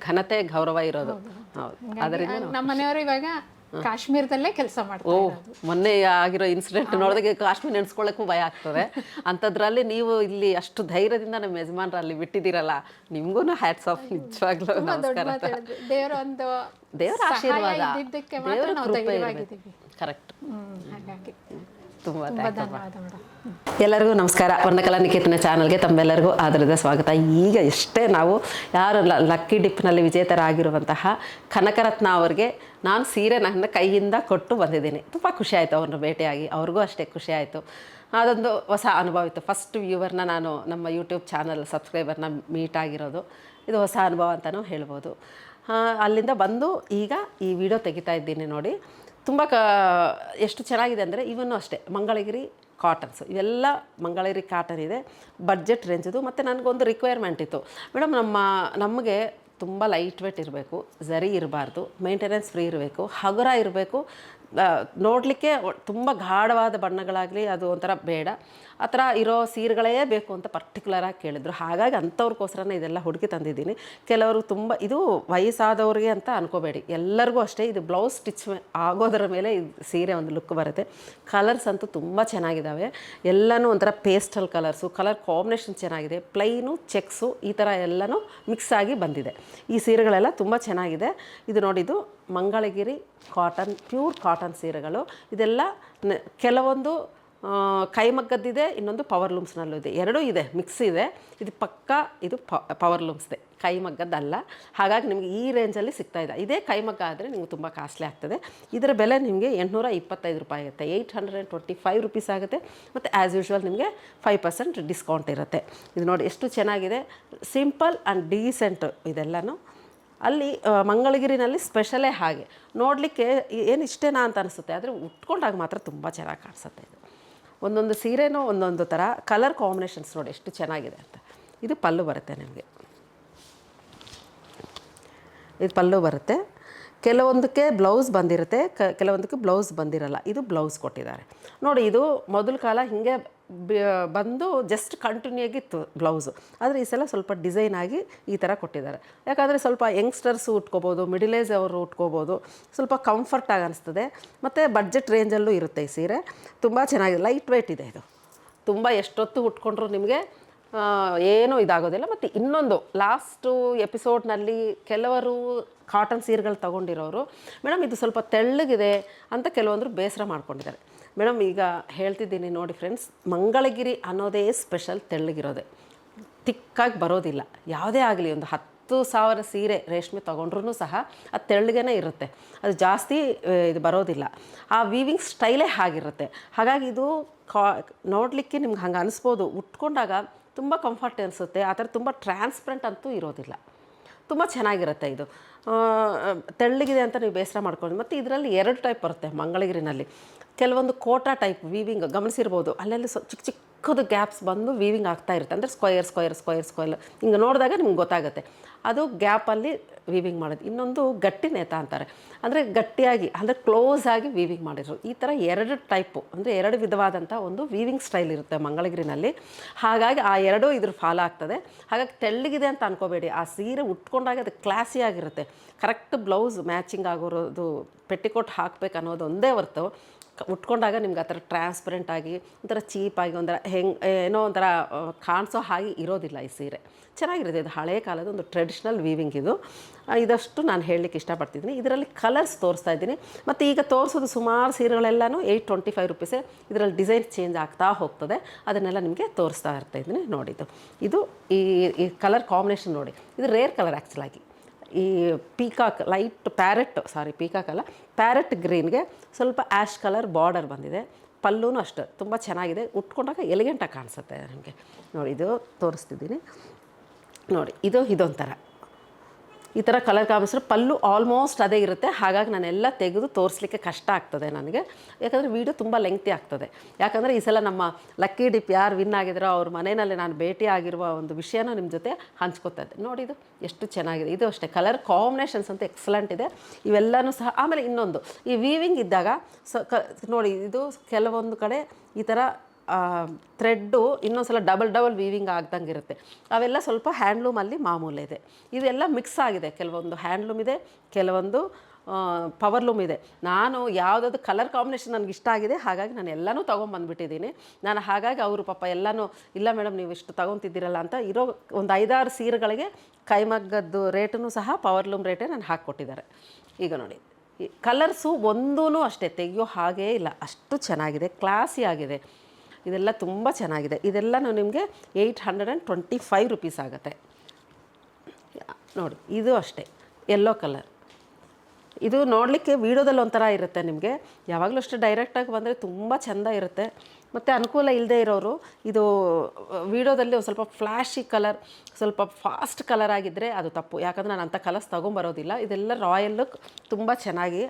ಘನತೆ ಗೌರವ ಇರೋದು. ನಮ್ಮ ಮನೆಯವರು ಇವಾಗ ಕಾಶ್ಮೀರದಲ್ಲೇ ಕೆಲಸ ಮಾಡ್ತಾರೆ. ಮೊನ್ನೆ ಆಗಿರೋ ಇನ್ಸಿಡೆಂಟ್ ನೋಡಿದಾಗ ಕಾಶ್ಮೀರ ನೆನೆಸ್ಕೊಳ್ಳೋಕ್ಕೂ ಭಯ ಆಗ್ತದೆ. ಅಂಥದ್ರಲ್ಲಿ ನೀವು ಇಲ್ಲಿ ಅಷ್ಟು ಧೈರ್ಯದಿಂದ ನಮ್ಮ ಯಜಮಾನ್ರು ಅಲ್ಲಿ ಬಿಟ್ಟಿದ್ದೀರಲ್ಲ, ನಿಮಗೂ ಹ್ಯಾಟ್ಸ್ ಆಫ್. ನಿಜವಾಗ್ಲೂ ದೇವರ ಆಶೀರ್ವಾದ, ದೇವರ ಕೃಪೆ. ಕರೆಕ್ಟ್. ಹಾಗಾಗಿ ತುಂಬ ಧನ್ಯವಾದ ಮೇಡಮ್. ಎಲ್ಲರಿಗೂ ನಮಸ್ಕಾರ. ವರ್ಣಕಲಾ ನಿಕೇತನ ಚಾನಲ್ಗೆ ತಮ್ಮೆಲ್ಲರಿಗೂ ಆದರದ ಸ್ವಾಗತ. ಈಗ ಎಷ್ಟೇ ನಾವು ಯಾರು ಲಕ್ಕಿ ಡಿಪ್ನಲ್ಲಿ ವಿಜೇತರಾಗಿರುವಂತಹ ಕನಕರತ್ನ ಅವರಿಗೆ ನಾನು ಸೀರೆ ನನ್ನ ಕೈಯಿಂದ ಕೊಟ್ಟು ಬಂದಿದ್ದೀನಿ. ತುಂಬ ಖುಷಿ ಆಯಿತು ಅವ್ರನ್ನ ಭೇಟಿಯಾಗಿ. ಅವ್ರಿಗೂ ಅಷ್ಟೇ ಖುಷಿ ಆಯಿತು. ಅದೊಂದು ಹೊಸ ಅನುಭವ ಇತ್ತು. ಫಸ್ಟ್ ವ್ಯೂವರ್ನ ನಾನು ನಮ್ಮ ಯೂಟ್ಯೂಬ್ ಚಾನಲ್ ಸಬ್ಸ್ಕ್ರೈಬರ್ನ ಮೀಟ್ ಆಗಿರೋದು ಇದು ಹೊಸ ಅನುಭವ ಅಂತಲೂ ಹೇಳ್ಬೋದು. ಅಲ್ಲಿಂದ ಬಂದು ಈಗ ಈ ವಿಡಿಯೋ ತೆಗಿತಾ ಇದ್ದೀನಿ ನೋಡಿ. ತುಂಬ ಎಷ್ಟು ಚೆನ್ನಾಗಿದೆ ಅಂದರೆ ಇವನು ಅಷ್ಟೇ ಮಂಗಳಗಿರಿ ಕಾಟನ್ಸು, ಇವೆಲ್ಲ ಮಂಗಳಗಿರಿ ಕಾಟನ್ ಇದೆ, ಬಡ್ಜೆಟ್ ರೇಂಜದು. ಮತ್ತು ನನಗೊಂದು ರಿಕ್ವೈರ್ಮೆಂಟ್ ಇತ್ತು, ಮೇಡಮ್ ನಮಗೆ ತುಂಬ ಲೈಟ್ ವೇಟ್ ಇರಬೇಕು, ಝರಿ ಇರಬಾರ್ದು, ಮೇಂಟೆನೆನ್ಸ್ ಫ್ರೀ ಇರಬೇಕು, ಹಗುರ ಇರಬೇಕು, ನೋಡಲಿಕ್ಕೆ ತುಂಬ ಗಾಢವಾದ ಬಣ್ಣಗಳಾಗಲಿ ಅದು ಒಂಥರ ಬೇಡ, ಆ ಥರ ಇರೋ ಸೀರೆಗಳೇ ಬೇಕು ಅಂತ ಪರ್ಟಿಕ್ಯುಲರಾಗಿ ಕೇಳಿದ್ರು. ಹಾಗಾಗಿ ಅಂಥವ್ರಿಗೋಸ್ಕರನೇ ಇದೆಲ್ಲ ಹುಡುಕಿ ತಂದಿದ್ದೀನಿ. ಕೆಲವರು ತುಂಬ ಇದು ವಯಸ್ಸಾದವ್ರಿಗೆ ಅಂತ ಅನ್ಕೋಬೇಡಿ, ಎಲ್ಲರಿಗೂ ಅಷ್ಟೇ. ಇದು ಬ್ಲೌಸ್ ಸ್ಟಿಚ್ ಆಗೋದರ ಮೇಲೆ ಇದು ಸೀರೆ ಒಂದು ಲುಕ್ ಬರುತ್ತೆ. ಕಲರ್ಸ್ ಅಂತೂ ತುಂಬ ಚೆನ್ನಾಗಿದ್ದಾವೆ. ಎಲ್ಲನೂ ಒಂಥರ ಪೇಸ್ಟಲ್ ಕಲರ್ಸು, ಕಲರ್ ಕಾಂಬಿನೇಷನ್ ಚೆನ್ನಾಗಿದೆ. ಪ್ಲೈನು ಚೆಕ್ಸು ಈ ಥರ ಎಲ್ಲನೂ ಮಿಕ್ಸ್ ಆಗಿ ಬಂದಿದೆ. ಈ ಸೀರೆಗಳೆಲ್ಲ ತುಂಬ ಚೆನ್ನಾಗಿದೆ. ಇದು ನೋಡಿದ್ದು ಮಂಗಳಗಿರಿ ಕಾಟನ್, ಪ್ಯೂರ್ ಕಾಟನ್ ಸೀರೆಗಳು. ಇದೆಲ್ಲ ಕೆಲವೊಂದು ಕೈಮಗ್ಗದ್ದಿದೆ, ಇನ್ನೊಂದು ಪವರ್ ಲೂಮ್ಸ್ನಲ್ಲೂ ಇದೆ, ಎರಡೂ ಇದೆ, ಮಿಕ್ಸ್ ಇದೆ. ಇದು ಪಕ್ಕಾ ಇದು ಪವರ್ ಲೂಮ್ಸ್ದೆ, ಕೈಮಗ್ಗದ್ದಲ್ಲ. ಹಾಗಾಗಿ ನಿಮಗೆ ಈ ರೇಂಜಲ್ಲಿ ಸಿಗ್ತಾಯಿದೆ. ಇದೇ ಕೈಮಗ್ಗ ಆದರೆ ನಿಮಗೆ ತುಂಬ ಕಾಸ್ಟ್ಲಿ ಆಗ್ತದೆ. ಇದರ ಬೆಲೆ ನಿಮಗೆ 825 ರೂಪಾಯಿ ಆಗುತ್ತೆ, 825 ರುಪೀಸ್ ಆಗುತ್ತೆ. ಮತ್ತು ಆ್ಯಸ್ ಯೂಶ್ವಲ್ ನಿಮಗೆ 5% ಡಿಸ್ಕೌಂಟ್ ಇರುತ್ತೆ. ಇದು ನೋಡಿ ಎಷ್ಟು ಚೆನ್ನಾಗಿದೆ, ಸಿಂಪಲ್ ಆ್ಯಂಡ್ ಡೀಸೆಂಟ್ ಇದೆಲ್ಲನೂ. ಅಲ್ಲಿ ಮಂಗಳಗಿರಿನಲ್ಲಿ ಸ್ಪೆಷಲೇ ಹಾಗೆ ನೋಡಲಿಕ್ಕೆ ಏನು ಇಷ್ಟೇನಾ ಅಂತ ಅನಿಸುತ್ತೆ, ಆದರೆ ಉಟ್ಕೊಂಡಾಗ ಮಾತ್ರ ತುಂಬ ಚೆನ್ನಾಗಿ ಕಾಣಿಸುತ್ತೆ. ಇದು ಒಂದೊಂದು ಸೀರೆನೂ ಒಂದೊಂದು ಥರ ಕಲರ್ ಕಾಂಬಿನೇಷನ್ಸ್ ನೋಡಿ ಎಷ್ಟು ಚೆನ್ನಾಗಿದೆ ಅಂತ. ಇದು ಪಲ್ಲು ಬರುತ್ತೆ ನಿಮಗೆ, ಇದು ಪಲ್ಲು ಬರುತ್ತೆ. ಕೆಲವೊಂದಕ್ಕೆ ಬ್ಲೌಸ್ ಬಂದಿರುತ್ತೆ, ಕೆಲವೊಂದಕ್ಕೆ ಬ್ಲೌಸ್ ಬಂದಿರಲ್ಲ. ಇದು ಬ್ಲೌಸ್ ಕೊಟ್ಟಿದ್ದಾರೆ ನೋಡಿ. ಇದು ಮೊದಲ ಕಾಲ ಹೀಗೆ ಬಂದು ಜಸ್ಟ್ ಕಂಟಿನ್ಯೂ ಆಗಿತ್ತು ಬ್ಲೌಸು, ಆದರೆ ಈ ಸಲ ಸ್ವಲ್ಪ ಡಿಸೈನ್ ಆಗಿ ಈ ಥರ ಕೊಟ್ಟಿದ್ದಾರೆ. ಯಾಕಂದರೆ ಸ್ವಲ್ಪ ಯಂಗ್ಸ್ಟರ್ಸು ಉಟ್ಕೋಬೋದು, ಮಿಡಿಲ್ ಏಜ್ ಅವರು ಉಟ್ಕೋಬೋದು, ಸ್ವಲ್ಪ ಕಂಫರ್ಟಾಗಿ ಅನಿಸ್ತದೆ. ಮತ್ತು ಬಡ್ಜೆಟ್ ರೇಂಜಲ್ಲೂ ಇರುತ್ತೆ ಈ ಸೀರೆ. ತುಂಬ ಚೆನ್ನಾಗಿದೆ, ಲೈಟ್ ವೆಯ್ಟ್ ಇದೆ. ಇದು ತುಂಬ ಎಷ್ಟೊತ್ತು ಉಟ್ಕೊಂಡ್ರು ನಿಮಗೆ ಏನೂ ಇದಾಗೋದಿಲ್ಲ. ಮತ್ತು ಇನ್ನೊಂದು ಲಾಸ್ಟು ಎಪಿಸೋಡ್ನಲ್ಲಿ ಕೆಲವರು ಕಾಟನ್ ಸೀರೆಗಳು ತೊಗೊಂಡಿರೋರು, ಮೇಡಮ್ ಇದು ಸ್ವಲ್ಪ ತೆಳ್ಳಗಿದೆ ಅಂತ ಕೆಲವೊಂದರು ಬೇಸರ ಮಾಡ್ಕೊಂಡಿದ್ದಾರೆ. ಮೇಡಮ್ ಈಗ ಹೇಳ್ತಿದ್ದೀನಿ ನೋಡಿ ಫ್ರೆಂಡ್ಸ್, ಮಂಗಳಗಿರಿ ಅನ್ನೋದೇ ಸ್ಪೆಷಲ್ ತೆಳ್ಳಗಿರೋದೆ, ತಿಕ್ಕಾಗಿ ಬರೋದಿಲ್ಲ. ಯಾವುದೇ ಆಗಲಿ ಒಂದು 10,000 ಸೀರೆ ರೇಷ್ಮೆ ತೊಗೊಂಡ್ರೂ ಸಹ ಅದು ತೆಳ್ಳಗೇ ಇರುತ್ತೆ, ಅದು ಜಾಸ್ತಿ ಇದು ಬರೋದಿಲ್ಲ. ಆ ವೀವಿಂಗ್ ಸ್ಟೈಲೇ ಆಗಿರುತ್ತೆ. ಹಾಗಾಗಿ ಇದು ನೋಡಲಿಕ್ಕೆ ನಿಮ್ಗೆ ಹಂಗೆ ಅನಿಸ್ಬೋದು, ಉಟ್ಕೊಂಡಾಗ ತುಂಬ ಕಂಫರ್ಟ್ ಅನಿಸುತ್ತೆ. ಆ ಥರ ತುಂಬ ಟ್ರಾನ್ಸ್ಪರೆಂಟ್ ಅಂತೂ ಇರೋದಿಲ್ಲ, ತುಂಬ ಚೆನ್ನಾಗಿರುತ್ತೆ. ಇದು ತೆಳ್ಳಗಿದೆ ಅಂತ ನೀವು ಬೇಸರ ಮಾಡ್ಕೊಂಡು. ಮತ್ತು ಇದರಲ್ಲಿ 2 ಟೈಪ್ ಬರುತ್ತೆ ಮಂಗಳಗಿರಿನಲ್ಲಿ. ಕೆಲವೊಂದು ಕೋಟಾ ಟೈಪ್ ವೀವಿಂಗ್ ಗಮನಿಸಿರ್ಬೋದು, ಅಲ್ಲೆಲ್ಲಿ ಚಿಕ್ಕ ಚಿಕ್ಕದು ಗ್ಯಾಪ್ಸ್ ಬಂದು ವೀವಿಂಗ್ ಆಗ್ತಾ ಇರುತ್ತೆ. ಅಂದರೆ ಸ್ಕ್ವಯರ್ ಹಿಂಗೆ ನೋಡಿದಾಗ ನಿಮ್ಗೆ ಗೊತ್ತಾಗುತ್ತೆ ಅದು ಗ್ಯಾಪಲ್ಲಿ ವೀವಿಂಗ್ ಮಾಡೋದು. ಇನ್ನೊಂದು ಗಟ್ಟಿ ನೇತ ಅಂತಾರೆ, ಅಂದರೆ ಗಟ್ಟಿಯಾಗಿ ಅಂದರೆ ಕ್ಲೋಸ್ ಆಗಿ ವೀವಿಂಗ್ ಮಾಡಿರೋದು. ಈ ಥರ 2 ಟೈಪು, ಅಂದರೆ 2 ವಿಧವಾದಂಥ ಒಂದು ವೀವಿಂಗ್ ಸ್ಟೈಲ್ ಇರುತ್ತೆ ಮಂಗಳಗಿರಿನಲ್ಲಿ. ಹಾಗಾಗಿ ಆ 2 ಇದ್ರ ಫಾಲೋ ಆಗ್ತದೆ. ಹಾಗಾಗಿ ತೆಳ್ಳಗಿದೆ ಅಂತ ಅನ್ಕೋಬೇಡಿ, ಆ ಸೀರೆ ಉಟ್ಕೊಂಡಾಗ ಅದು ಕ್ಲಾಸಿ ಆಗಿರುತ್ತೆ. ಕರೆಕ್ಟ್ ಬ್ಲೌಸ್ ಮ್ಯಾಚಿಂಗ್ ಆಗೋದು, ಪೆಟ್ಟಿಕೋಟ್ ಹಾಕಬೇಕು ಅನ್ನೋದು ಒಂದೇ ಹೊರ್ತು ಉಟ್ಕೊಂಡಾಗ ನಿಮ್ಗೆ ಆ ಥರ ಟ್ರಾನ್ಸ್ಪರೆಂಟ್ ಆಗಿ ಒಂಥರ ಚೀಪಾಗಿ ಒಂಥರ ಏನೋ ಒಂಥರ ಕಾಣಿಸೋ ಹಾಗೆ ಇರೋದಿಲ್ಲ ಈ ಸೀರೆ. ಚೆನ್ನಾಗಿರುತ್ತೆ. ಇದು ಹಳೆಯ ಕಾಲದ ಒಂದು ಟ್ರೆಡಿಷ್ನಲ್ ವೀವಿಂಗ್ ಇದು. ಇದಷ್ಟು ನಾನು ಹೇಳಲಿಕ್ಕೆ ಇಷ್ಟಪಡ್ತಿದ್ದೀನಿ. ಇದರಲ್ಲಿ ಕಲರ್ಸ್ ತೋರಿಸ್ತಾ ಇದ್ದೀನಿ. ಮತ್ತು ಈಗ ತೋರಿಸೋದು ಸುಮಾರು ಸೀರೆಗಳೆಲ್ಲನೂ 825 ರುಪೀಸೇ. ಇದರಲ್ಲಿ ಡಿಸೈನ್ ಚೇಂಜ್ ಆಗ್ತಾ ಹೋಗ್ತದೆ, ಅದನ್ನೆಲ್ಲ ನಿಮಗೆ ತೋರಿಸ್ತಾ ಇರ್ತಾಯಿದ್ದೀನಿ. ನೋಡಿದ್ದು ಇದು ಈ ಕಲರ್ ಕಾಂಬಿನೇಷನ್ ನೋಡಿ, ಇದು ರೇರ್ ಕಲರ್ ಆ್ಯಕ್ಚುಲಾಗಿ. ಈ ಪೀಕಾಕ್ ಲೈಟ್ ಪೀಕಾಕ್ ಅಲ್ಲ, ಪ್ಯಾರೆಟ್ ಗ್ರೀನ್ಗೆ ಸ್ವಲ್ಪ ಆ್ಯಶ್ ಕಲರ್ ಬಾರ್ಡರ್ ಬಂದಿದೆ. ಪಲ್ಲೂನು ಅಷ್ಟೇ ತುಂಬ ಚೆನ್ನಾಗಿದೆ, ಉಟ್ಕೊಂಡಾಗ ಎಲಿಗೆಂಟಾಗಿ ಕಾಣಿಸುತ್ತೆ ನಿಮಗೆ. ನೋಡಿ ಇದು ತೋರಿಸ್ತಿದ್ದೀನಿ ನೋಡಿ, ಇದೊಂಥರ ಈ ಥರ ಕಲರ್ ಕಾಂಬಿನೇಷನ್. ಪಲ್ಲು ಆಲ್ಮೋಸ್ಟ್ ಅದೇ ಇರುತ್ತೆ. ಹಾಗಾಗಿ ನಾನೆಲ್ಲ ತೆಗೆದು ತೋರಿಸ್ಲಿಕ್ಕೆ ಕಷ್ಟ ಆಗ್ತದೆ ನನಗೆ, ಯಾಕಂದರೆ ವೀಡಿಯೋ ತುಂಬ ಲೆಂಗ್ತಿ ಆಗ್ತದೆ. ಯಾಕಂದರೆ ಈ ಸಲ ನಮ್ಮ ಲಕ್ಕಿ ಡಿಪ್ ಯಾರು ವಿನ್ ಆಗಿದ್ರೋ ಅವ್ರ ಮನೆಯಲ್ಲಿ ನಾನು ಭೇಟಿ ಆಗಿರುವ ಒಂದು ವಿಷಯನ ನಿಮ್ಮ ಜೊತೆ ಹಂಚ್ಕೋತಾ ಇದ್ದೆ. ನೋಡಿ ಇದು ಎಷ್ಟು ಚೆನ್ನಾಗಿದೆ. ಇದು ಅಷ್ಟೇ ಕಲರ್ ಕಾಂಬಿನೇಷನ್ಸ್ ಅಂತ ಎಕ್ಸಲೆಂಟ್ ಇದೆ ಇವೆಲ್ಲನೂ ಸಹ. ಆಮೇಲೆ ಇನ್ನೊಂದು, ಈ ವೀವಿಂಗ್ ಇದ್ದಾಗ ನೋಡಿ, ಇದು ಕೆಲವೊಂದು ಕಡೆ ಈ ಥರ ಥ್ರೆಡ್ಡು ಇನ್ನೊಂದು ಸಲ ಡಬಲ್ ವೀವಿಂಗ್ ಆಗ್ದಂಗೆ ಇರುತ್ತೆ. ಅವೆಲ್ಲ ಸ್ವಲ್ಪ ಹ್ಯಾಂಡ್ಲೂಮಲ್ಲಿ ಮಾಮೂಲಿ ಇದೆ. ಇದೆಲ್ಲ ಮಿಕ್ಸ್ ಆಗಿದೆ, ಕೆಲವೊಂದು ಹ್ಯಾಂಡ್ಲೂಮ್ ಇದೆ, ಕೆಲವೊಂದು ಪವರ್ಲೂಮ್ ಇದೆ. ನಾನು ಯಾವುದಾದ್ರು ಕಲರ್ ಕಾಂಬಿನೇಷನ್ ನನಗೆ ಇಷ್ಟ ಆಗಿದೆ, ಹಾಗಾಗಿ ನಾನು ಎಲ್ಲನೂ ತೊಗೊಂಬಂದುಬಿಟ್ಟಿದ್ದೀನಿ. ನಾನು ಹಾಗಾಗಿ ಅವರು ಪಾಪ ಎಲ್ಲನೂ ಇಲ್ಲ ಮೇಡಮ್ ನೀವು ಇಷ್ಟು ತೊಗೊತಿದ್ದೀರಲ್ಲ ಅಂತ ಇರೋ ಒಂದು 5-6 ಸೀರೆಗಳಿಗೆ ಕೈಮಗ್ಗದ್ದು ರೇಟನ್ನು ಸಹ ಪವರ್ಲೂಮ್ ರೇಟೇ ನಾನು ಹಾಕ್ಕೊಟ್ಟಿದ್ದಾರೆ. ಈಗ ನೋಡಿ ಈ ಕಲರ್ಸು ಒಂದೂ ಅಷ್ಟೇ ತೆಗಿಯೋ ಹಾಗೇ ಇಲ್ಲ, ಅಷ್ಟು ಚೆನ್ನಾಗಿದೆ, ಕ್ಲಾಸಿ ಆಗಿದೆ. ಇದೆಲ್ಲ ತುಂಬ ಚೆನ್ನಾಗಿದೆ. ಇದೆಲ್ಲನೂ ನಿಮಗೆ 825 ರುಪೀಸ್ ಆಗುತ್ತೆ. ನೋಡಿ ಇದು ಅಷ್ಟೇ ಯೆಲ್ಲೋ ಕಲರ್. ಇದು ನೋಡಲಿಕ್ಕೆ ವೀಡಿಯೋದಲ್ಲಿ ಒಂಥರ ಇರುತ್ತೆ, ನಿಮಗೆ ಯಾವಾಗಲೂ ಅಷ್ಟೇ ಡೈರೆಕ್ಟಾಗಿ ಬಂದರೆ ತುಂಬ ಚೆಂದ ಇರುತ್ತೆ. ಮತ್ತು ಅನುಕೂಲ ಇಲ್ಲದೆ ಇರೋರು ಇದು ವೀಡಿಯೋದಲ್ಲಿ ಒಂದು ಸ್ವಲ್ಪ ಫ್ಲ್ಯಾಶಿ ಕಲರ್, ಸ್ವಲ್ಪ ಫಾಸ್ಟ್ ಕಲರ್ ಆಗಿದ್ದರೆ ಅದು ತಪ್ಪು. ಯಾಕಂದರೆ ನಾನು ಅಂಥ ಕಲರ್ಸ್ ತೊಗೊಂಬರೋದಿಲ್ಲ. ಇದೆಲ್ಲ ರಾಯಲ್ ಲುಕ್, ತುಂಬ ಚೆನ್ನಾಗಿ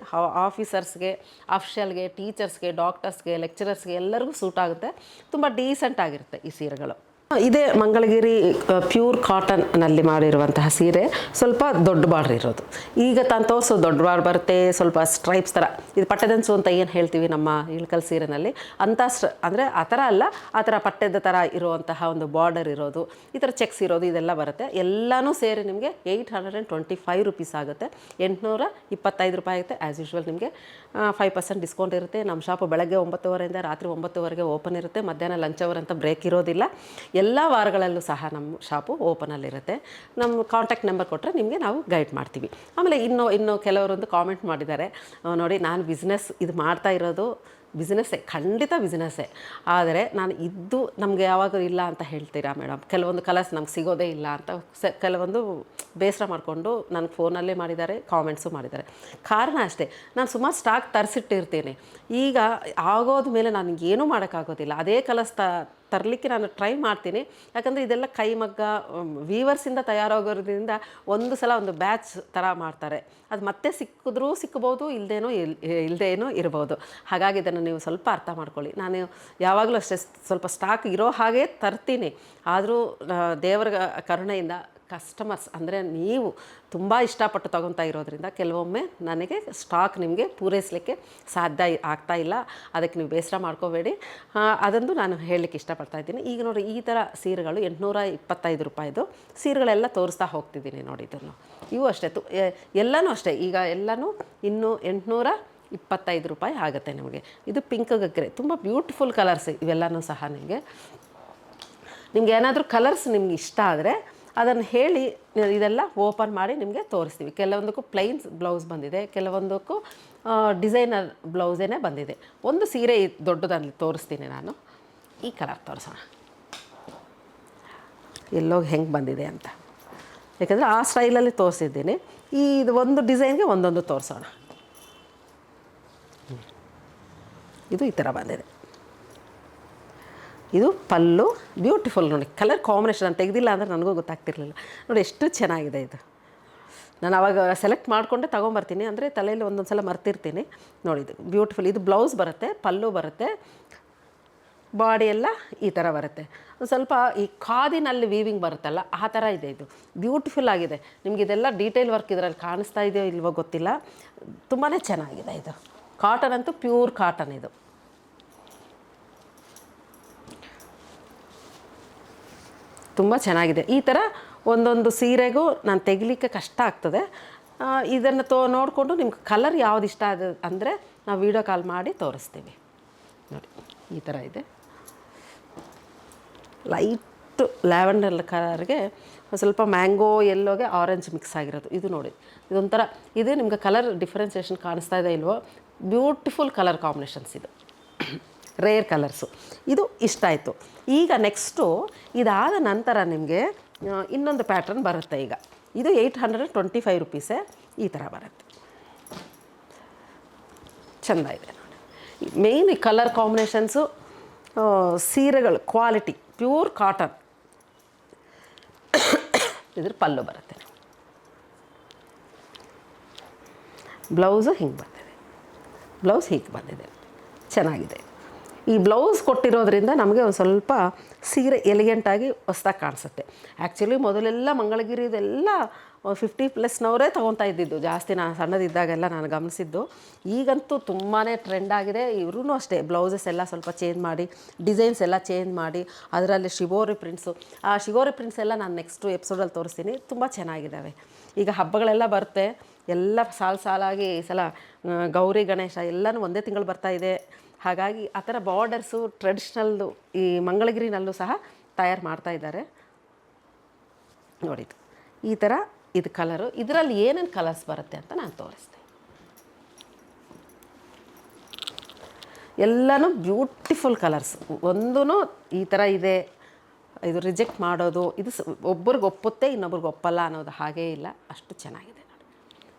ಆಫೀಸರ್ಸ್ಗೆ, ಅಫಿಷಿಯಲ್ಗೆ, ಟೀಚರ್ಸ್ಗೆ, ಡಾಕ್ಟರ್ಸ್ಗೆ, ಲೆಕ್ಚರರ್ಸ್ಗೆ ಎಲ್ಲರಿಗೂ ಸೂಟ್ ಆಗುತ್ತೆ. ತುಂಬ ಡೀಸೆಂಟ್ ಆಗಿರುತ್ತೆ ಈ ಸೀರೆಗಳು. ಇದೇ ಮಂಗಳಗಿರಿ ಪ್ಯೂರ್ ಕಾಟನ್ನಲ್ಲಿ ಮಾಡಿರುವಂತಹ ಸೀರೆ, ಸ್ವಲ್ಪ ದೊಡ್ಡ ಬಾರ್ಡ್ರ್ ಇರೋದು. ಈಗ ತಾನು ತೋರಿಸೋದು ದೊಡ್ಡ ಬಾರ್ಡ್ರ್ ಬರುತ್ತೆ, ಸ್ವಲ್ಪ ಸ್ಟ್ರೈಪ್ಸ್ ಥರ. ಇದು ಪಟ್ಟೆದಂಚು ಅಂತ ಏನು ಹೇಳ್ತೀವಿ ನಮ್ಮ ಇಳ್ಕಲ್ ಸೀರೆನಲ್ಲಿ, ಅಂಥ ಅಂದರೆ ಆ ಥರ ಅಲ್ಲ, ಆ ಥರ ಪಟ್ಟೆದ ಥರ ಇರುವಂತಹ ಒಂದು ಬಾರ್ಡರ್ ಇರೋದು, ಈ ಥರ ಚೆಕ್ಸ್ ಇರೋದು, ಇದೆಲ್ಲ ಬರುತ್ತೆ. ಎಲ್ಲನೂ ಸೇರಿ ನಿಮಗೆ 825 ರುಪೀಸ್ ಆಗುತ್ತೆ. 825 ರೂಪಾಯಿ ಆಗುತ್ತೆ. ಆ್ಯಸ್ ಯೂಶ್ವಲ್ ನಿಮಗೆ 5% ಡಿಸ್ಕೌಂಟ್ ಇರುತ್ತೆ. ನಮ್ಮ ಶಾಪು ಬೆಳಗ್ಗೆ 9:00 ರಾತ್ರಿ 9:00ವರೆಗೆ ಓಪನ್ ಇರುತ್ತೆ. ಮಧ್ಯಾಹ್ನ ಲಂಚ್ ಅವರ್ ಅಂತ ಬ್ರೇಕ್ ಇರೋದಿಲ್ಲ. ಎಲ್ಲ ವಾರಗಳಲ್ಲೂ ಸಹ ನಮ್ಮ ಶಾಪು ಓಪನಲ್ಲಿರುತ್ತೆ. ನಮ್ಮ ಕಾಂಟ್ಯಾಕ್ಟ್ ನಂಬರ್ ಕೊಟ್ಟರೆ ನಿಮಗೆ ನಾವು ಗೈಡ್ ಮಾಡ್ತೀವಿ. ಆಮೇಲೆ ಇನ್ನೂ ಕೆಲವರೊಂದು ಕಾಮೆಂಟ್ ಮಾಡಿದ್ದಾರೆ, ನೋಡಿ ನಾನು ಬಿಸ್ನೆಸ್ ಇದು ಮಾಡ್ತಾ ಇರೋದು ಬಿಸ್ನೆಸ್ಸೇ, ಖಂಡಿತ ಬಿಸ್ನೆಸ್ಸೇ. ಆದರೆ ನಾನು ಇದ್ದು ನಮಗೆ ಯಾವಾಗ ಇಲ್ಲ ಅಂತ ಹೇಳ್ತೀರಾ ಮೇಡಮ್, ಕೆಲವೊಂದು ಕಲರ್ಸ್ ನಮ್ಗೆ ಸಿಗೋದೇ ಇಲ್ಲ ಅಂತ ಕೆಲವೊಂದು ಬೇಸರ ಮಾಡಿಕೊಂಡು ನನಗೆ ಫೋನಲ್ಲೇ ಮಾಡಿದ್ದಾರೆ, ಕಾಮೆಂಟ್ಸು ಮಾಡಿದ್ದಾರೆ. ಕಾರಣ ಅಷ್ಟೇ, ನಾನು ಸುಮಾರು ಸ್ಟಾಕ್ ತರಿಸಿಟ್ಟಿರ್ತೀನಿ. ಈಗ ಆಗೋದ ಮೇಲೆ ನನಗೆ ಏನೂ ಮಾಡೋಕ್ಕಾಗೋದಿಲ್ಲ. ಅದೇ ಕಲರ್ಸ್ ತರಲಿಕ್ಕೆ ನಾನು ಟ್ರೈ ಮಾಡ್ತೀನಿ. ಯಾಕಂದರೆ ಇದೆಲ್ಲ ಕೈಮಗ್ಗ ವೀವರ್ಸಿಂದ ತಯಾರಾಗೋದ್ರಿಂದ ಒಂದು ಸಲ ಒಂದು ಬ್ಯಾಚ್ ಥರ ಮಾಡ್ತಾರೆ. ಅದು ಮತ್ತೆ ಸಿಕ್ಕಿದ್ರೂ ಸಿಕ್ಬೋದು, ಇಲ್ಲದೇನೂ ಇರ್ಬೋದು. ಹಾಗಾಗಿ ಇದನ್ನು ನೀವು ಸ್ವಲ್ಪ ಅರ್ಥ ಮಾಡ್ಕೊಳ್ಳಿ. ನಾನು ಯಾವಾಗಲೂ ಅಷ್ಟೇ ಸ್ವಲ್ಪ ಸ್ಟಾಕ್ ಇರೋ ಹಾಗೆ ತರ್ತೀನಿ. ಆದರೂ ದೇವರ ಕರುಣೆಯಿಂದ ಕಸ್ಟಮರ್ಸ್ ಅಂದರೆ ನೀವು ತುಂಬ ಇಷ್ಟಪಟ್ಟು ತೊಗೊತಾ ಇರೋದ್ರಿಂದ ಕೆಲವೊಮ್ಮೆ ನನಗೆ ಸ್ಟಾಕ್ ನಿಮಗೆ ಪೂರೈಸಲಿಕ್ಕೆ ಸಾಧ್ಯ ಆಗ್ತಾ ಇಲ್ಲ. ಅದಕ್ಕೆ ನೀವು ಬೇಸರ ಮಾಡ್ಕೋಬೇಡಿ. ಅದೊಂದು ನಾನು ಹೇಳಲಿಕ್ಕೆ ಇಷ್ಟಪಡ್ತಾಯಿದ್ದೀನಿ. ಈಗ ನೋಡಿ ಈ ಥರ ಸೀರೆಗಳು 825 ರೂಪಾಯಿದು ಸೀರೆಗಳೆಲ್ಲ ತೋರಿಸ್ತಾ ಹೋಗ್ತಿದ್ದೀನಿ. ನೋಡಿ ಇದನ್ನು, ಇವು ಅಷ್ಟೇ ಎಲ್ಲನೂ ಅಷ್ಟೇ. ಈಗ ಎಲ್ಲನೂ ಇನ್ನೂ 825 ರೂಪಾಯಿ ಆಗುತ್ತೆ ನಿಮಗೆ. ಇದು ಪಿಂಕ್ ಗಗ್ರೆ, ತುಂಬ ಬ್ಯೂಟಿಫುಲ್ ಕಲರ್ಸ್ ಇವೆಲ್ಲನೂ ಸಹ. ನಿಮಗೆ ಏನಾದರೂ ಕಲರ್ಸ್ ನಿಮ್ಗೆ ಇಷ್ಟ ಆದರೆ ಅದನ್ನು ಹೇಳಿ, ಇದೆಲ್ಲ ಓಪನ್ ಮಾಡಿ ನಿಮಗೆ ತೋರಿಸ್ತೀವಿ. ಕೆಲವೊಂದಕ್ಕೂ ಪ್ಲೈನ್ಸ್ ಬ್ಲೌಸ್ ಬಂದಿದೆ, ಕೆಲವೊಂದಕ್ಕೂ ಡಿಸೈನರ್ ಬ್ಲೌಸೇ ಬಂದಿದೆ. ಒಂದು ಸೀರೆ ದೊಡ್ಡದಲ್ಲಿ ತೋರಿಸ್ತೀನಿ ನಾನು. ಈ ಕಲರ್ ತೋರಿಸೋಣ, ಎಲ್ಲೋಗಿ ಹೆಂಗೆ ಬಂದಿದೆ ಅಂತ. ಯಾಕಂದರೆ ಆ ಸ್ಟೈಲಲ್ಲಿ ತೋರಿಸಿದ್ದೀನಿ. ಇದು ಒಂದು ಡಿಸೈನ್ಗೆ ಒಂದೊಂದು ತೋರಿಸೋಣ. ಇದು ಈ ಥರ ಬಂದಿದೆ. ಇದು ಪಲ್ಲು, ಬ್ಯೂಟಿಫುಲ್ ನೋಡಿ. ಕಲರ್ ಕಾಂಬಿನೇಷನ್ ನಾನು ತೆಗೆದಿಲ್ಲ ಅಂದರೆ ನನಗೂ ಗೊತ್ತಾಗ್ತಿರ್ಲಿಲ್ಲ ನೋಡಿ, ಎಷ್ಟು ಚೆನ್ನಾಗಿದೆ ಇದು. ನಾನು ಆವಾಗ ಸೆಲೆಕ್ಟ್ ಮಾಡಿಕೊಂಡೆ ತೊಗೊಂಬರ್ತೀನಿ, ಅಂದರೆ ತಲೆಯಲ್ಲಿ ಒಂದೊಂದು ಸಲ ಮರ್ತಿರ್ತೀನಿ ನೋಡಿ. ಇದು ಬ್ಯೂಟಿಫುಲ್. ಇದು ಬ್ಲೌಸ್ ಬರುತ್ತೆ, ಪಲ್ಲು ಬರುತ್ತೆ, ಬಾಡಿ ಎಲ್ಲ ಈ ಥರ ಬರುತ್ತೆ. ಒಂದು ಸ್ವಲ್ಪ ಈ ಖಾದಿನಲ್ಲಿ ವೀವಿಂಗ್ ಬರುತ್ತಲ್ಲ ಆ ಥರ ಇದೆ. ಇದು ಬ್ಯೂಟಿಫುಲ್ ಆಗಿದೆ. ನಿಮ್ಗೆ ಇದೆಲ್ಲ ಡೀಟೇಲ್ ವರ್ಕ್ ಇದರಲ್ಲಿ ಕಾಣಿಸ್ತಾ ಇದೆಯೋ ಇಲ್ವೋ ಗೊತ್ತಿಲ್ಲ, ತುಂಬಾ ಚೆನ್ನಾಗಿದೆ ಇದು. ಕಾಟನ್ ಅಂತೂ ಪ್ಯೂರ್ ಕಾಟನ್ ಇದು. ತುಂಬ ಚೆನ್ನಾಗಿದೆ. ಈ ಥರ ಒಂದೊಂದು ಸೀರೆಗೂ ನಾನು ತೆಗಿಲಿಕ್ಕೆ ಕಷ್ಟ ಆಗ್ತದೆ. ಇದನ್ನು ನೋಡಿಕೊಂಡು ನಿಮ್ಗೆ ಕಲರ್ ಯಾವ್ದು ಇಷ್ಟ ಅಂದರೆ ನಾವು ವೀಡಿಯೋ ಕಾಲ್ ಮಾಡಿ ತೋರಿಸ್ತೀವಿ ನೋಡಿ. ಈ ಥರ ಇದೆ. ಲೈಟ್ ಲ್ಯಾವೆಂಡರ್ ಕಲರ್ಗೆ ಸ್ವಲ್ಪ ಮ್ಯಾಂಗೋ ಎಲ್ಲೋಗೆ ಆರೆಂಜ್ ಮಿಕ್ಸ್ ಆಗಿರೋದು. ಇದು ನೋಡಿ, ಇದೊಂಥರ ಇದು ನಿಮ್ಗೆ ಕಲರ್ ಡಿಫ್ರೆನ್ಸಿಯೇಷನ್ ಕಾಣಿಸ್ತಾ ಇದೆ ಇಲ್ವೋ, ಬ್ಯೂಟಿಫುಲ್ ಕಲರ್ ಕಾಂಬಿನೇಷನ್ಸ್ ಇದು, ರೇರ್ ಕಲರ್ಸು. ಇದು ಇಷ್ಟ ಆಯಿತು. ಈಗ ನೆಕ್ಸ್ಟು ಇದಾದ ನಂತರ ನಿಮಗೆ ಇನ್ನೊಂದು ಪ್ಯಾಟ್ರನ್ ಬರುತ್ತೆ. ಈಗ ಇದು 825 ರುಪೀಸೇ. ಈ ಥರ ಬರುತ್ತೆ, ಚೆಂದ ಇದೆ ನೋಡಿ. ಮೇಯ್ನ್ ಈ ಕಲರ್ ಕಾಂಬಿನೇಷನ್ಸು, ಸೀರೆಗಳು ಕ್ವಾಲಿಟಿ ಪ್ಯೂರ್ ಕಾಟನ್. ಇದ್ರ ಪಲ್ಲು ಬರುತ್ತೆ, ಬ್ಲೌಸು ಹಿಂಗೆ ಬಂದಿದೆ, ಬ್ಲೌಸ್ ಹೀಗೆ ಬಂದಿದೆ, ಚೆನ್ನಾಗಿದೆ. ಈ ಬ್ಲೌಸ್ ಕೊಟ್ಟಿರೋದ್ರಿಂದ ನಮಗೆ ಒಂದು ಸ್ವಲ್ಪ ಸೀರೆ ಎಲಿಗೆಂಟಾಗಿ ಹೊಸ್ದಾಗಿ ಕಾಣಿಸುತ್ತೆ. ಆ್ಯಕ್ಚುಲಿ ಮೊದಲೆಲ್ಲ ಮಂಗಳಗಿರಿದೆಲ್ಲ 50+ನವರೇ ತೊಗೊತಾ ಇದ್ದಿದ್ದು ಜಾಸ್ತಿ. ನಾನು ಸಣ್ಣದಿದ್ದಾಗೆಲ್ಲ ನಾನು ಗಮನಿಸಿದ್ದು. ಈಗಂತೂ ತುಂಬಾ ಟ್ರೆಂಡ್ ಆಗಿದೆ. ಇವ್ರೂ ಅಷ್ಟೇ ಬ್ಲೌಸಸ್ ಎಲ್ಲ ಸ್ವಲ್ಪ ಚೇಂಜ್ ಮಾಡಿ, ಡಿಸೈನ್ಸ್ ಎಲ್ಲ ಚೇಂಜ್ ಮಾಡಿ, ಅದರಲ್ಲಿ ಶಿಗೋರಿ ಪ್ರಿಂಟ್ಸು, ಆ ಶಿಗೋರಿ ಪ್ರಿಂಟ್ಸ್ ಎಲ್ಲ ನಾನು ನೆಕ್ಸ್ಟು ಎಪಿಸೋಡಲ್ಲಿ ತೋರಿಸ್ತೀನಿ. ತುಂಬ ಚೆನ್ನಾಗಿದ್ದಾವೆ. ಈಗ ಹಬ್ಬಗಳೆಲ್ಲ ಬರುತ್ತೆ, ಎಲ್ಲ ಸಾಲಾಗಿ ಈ ಸಲ ಗೌರಿ ಗಣೇಶ ಎಲ್ಲನೂ ಒಂದೇ ತಿಂಗಳು ಬರ್ತಾಯಿದೆ. ಹಾಗಾಗಿ ಆ ಥರ ಬಾರ್ಡರ್ಸು ಟ್ರೆಡಿಷ್ನಲ್ದು ಈ ಮಂಗಳಗಿರಿನಲ್ಲೂ ಸಹ ತಯಾರು ಮಾಡ್ತಾಯಿದ್ದಾರೆ ನೋಡಿದ್ದು. ಈ ಥರ ಇದು ಕಲರು. ಇದರಲ್ಲಿ ಏನೇನು ಕಲರ್ಸ್ ಬರುತ್ತೆ ಅಂತ ನಾನು ತೋರಿಸ್ತೆ. ಎಲ್ಲನೂ ಬ್ಯೂಟಿಫುಲ್ ಕಲರ್ಸ್. ಒಂದೂ ಈ ಥರ ಇದೆ ಇದು ರಿಜೆಕ್ಟ್ ಮಾಡೋದು, ಇದು ಒಬ್ರಿಗೆ ಒಪ್ಪುತ್ತೆ ಇನ್ನೊಬ್ರಿಗೆ ಒಪ್ಪಲ್ಲ ಅನ್ನೋದು ಹಾಗೇ ಇಲ್ಲ, ಅಷ್ಟು ಚೆನ್ನಾಗಿದೆ ನೋಡಿ.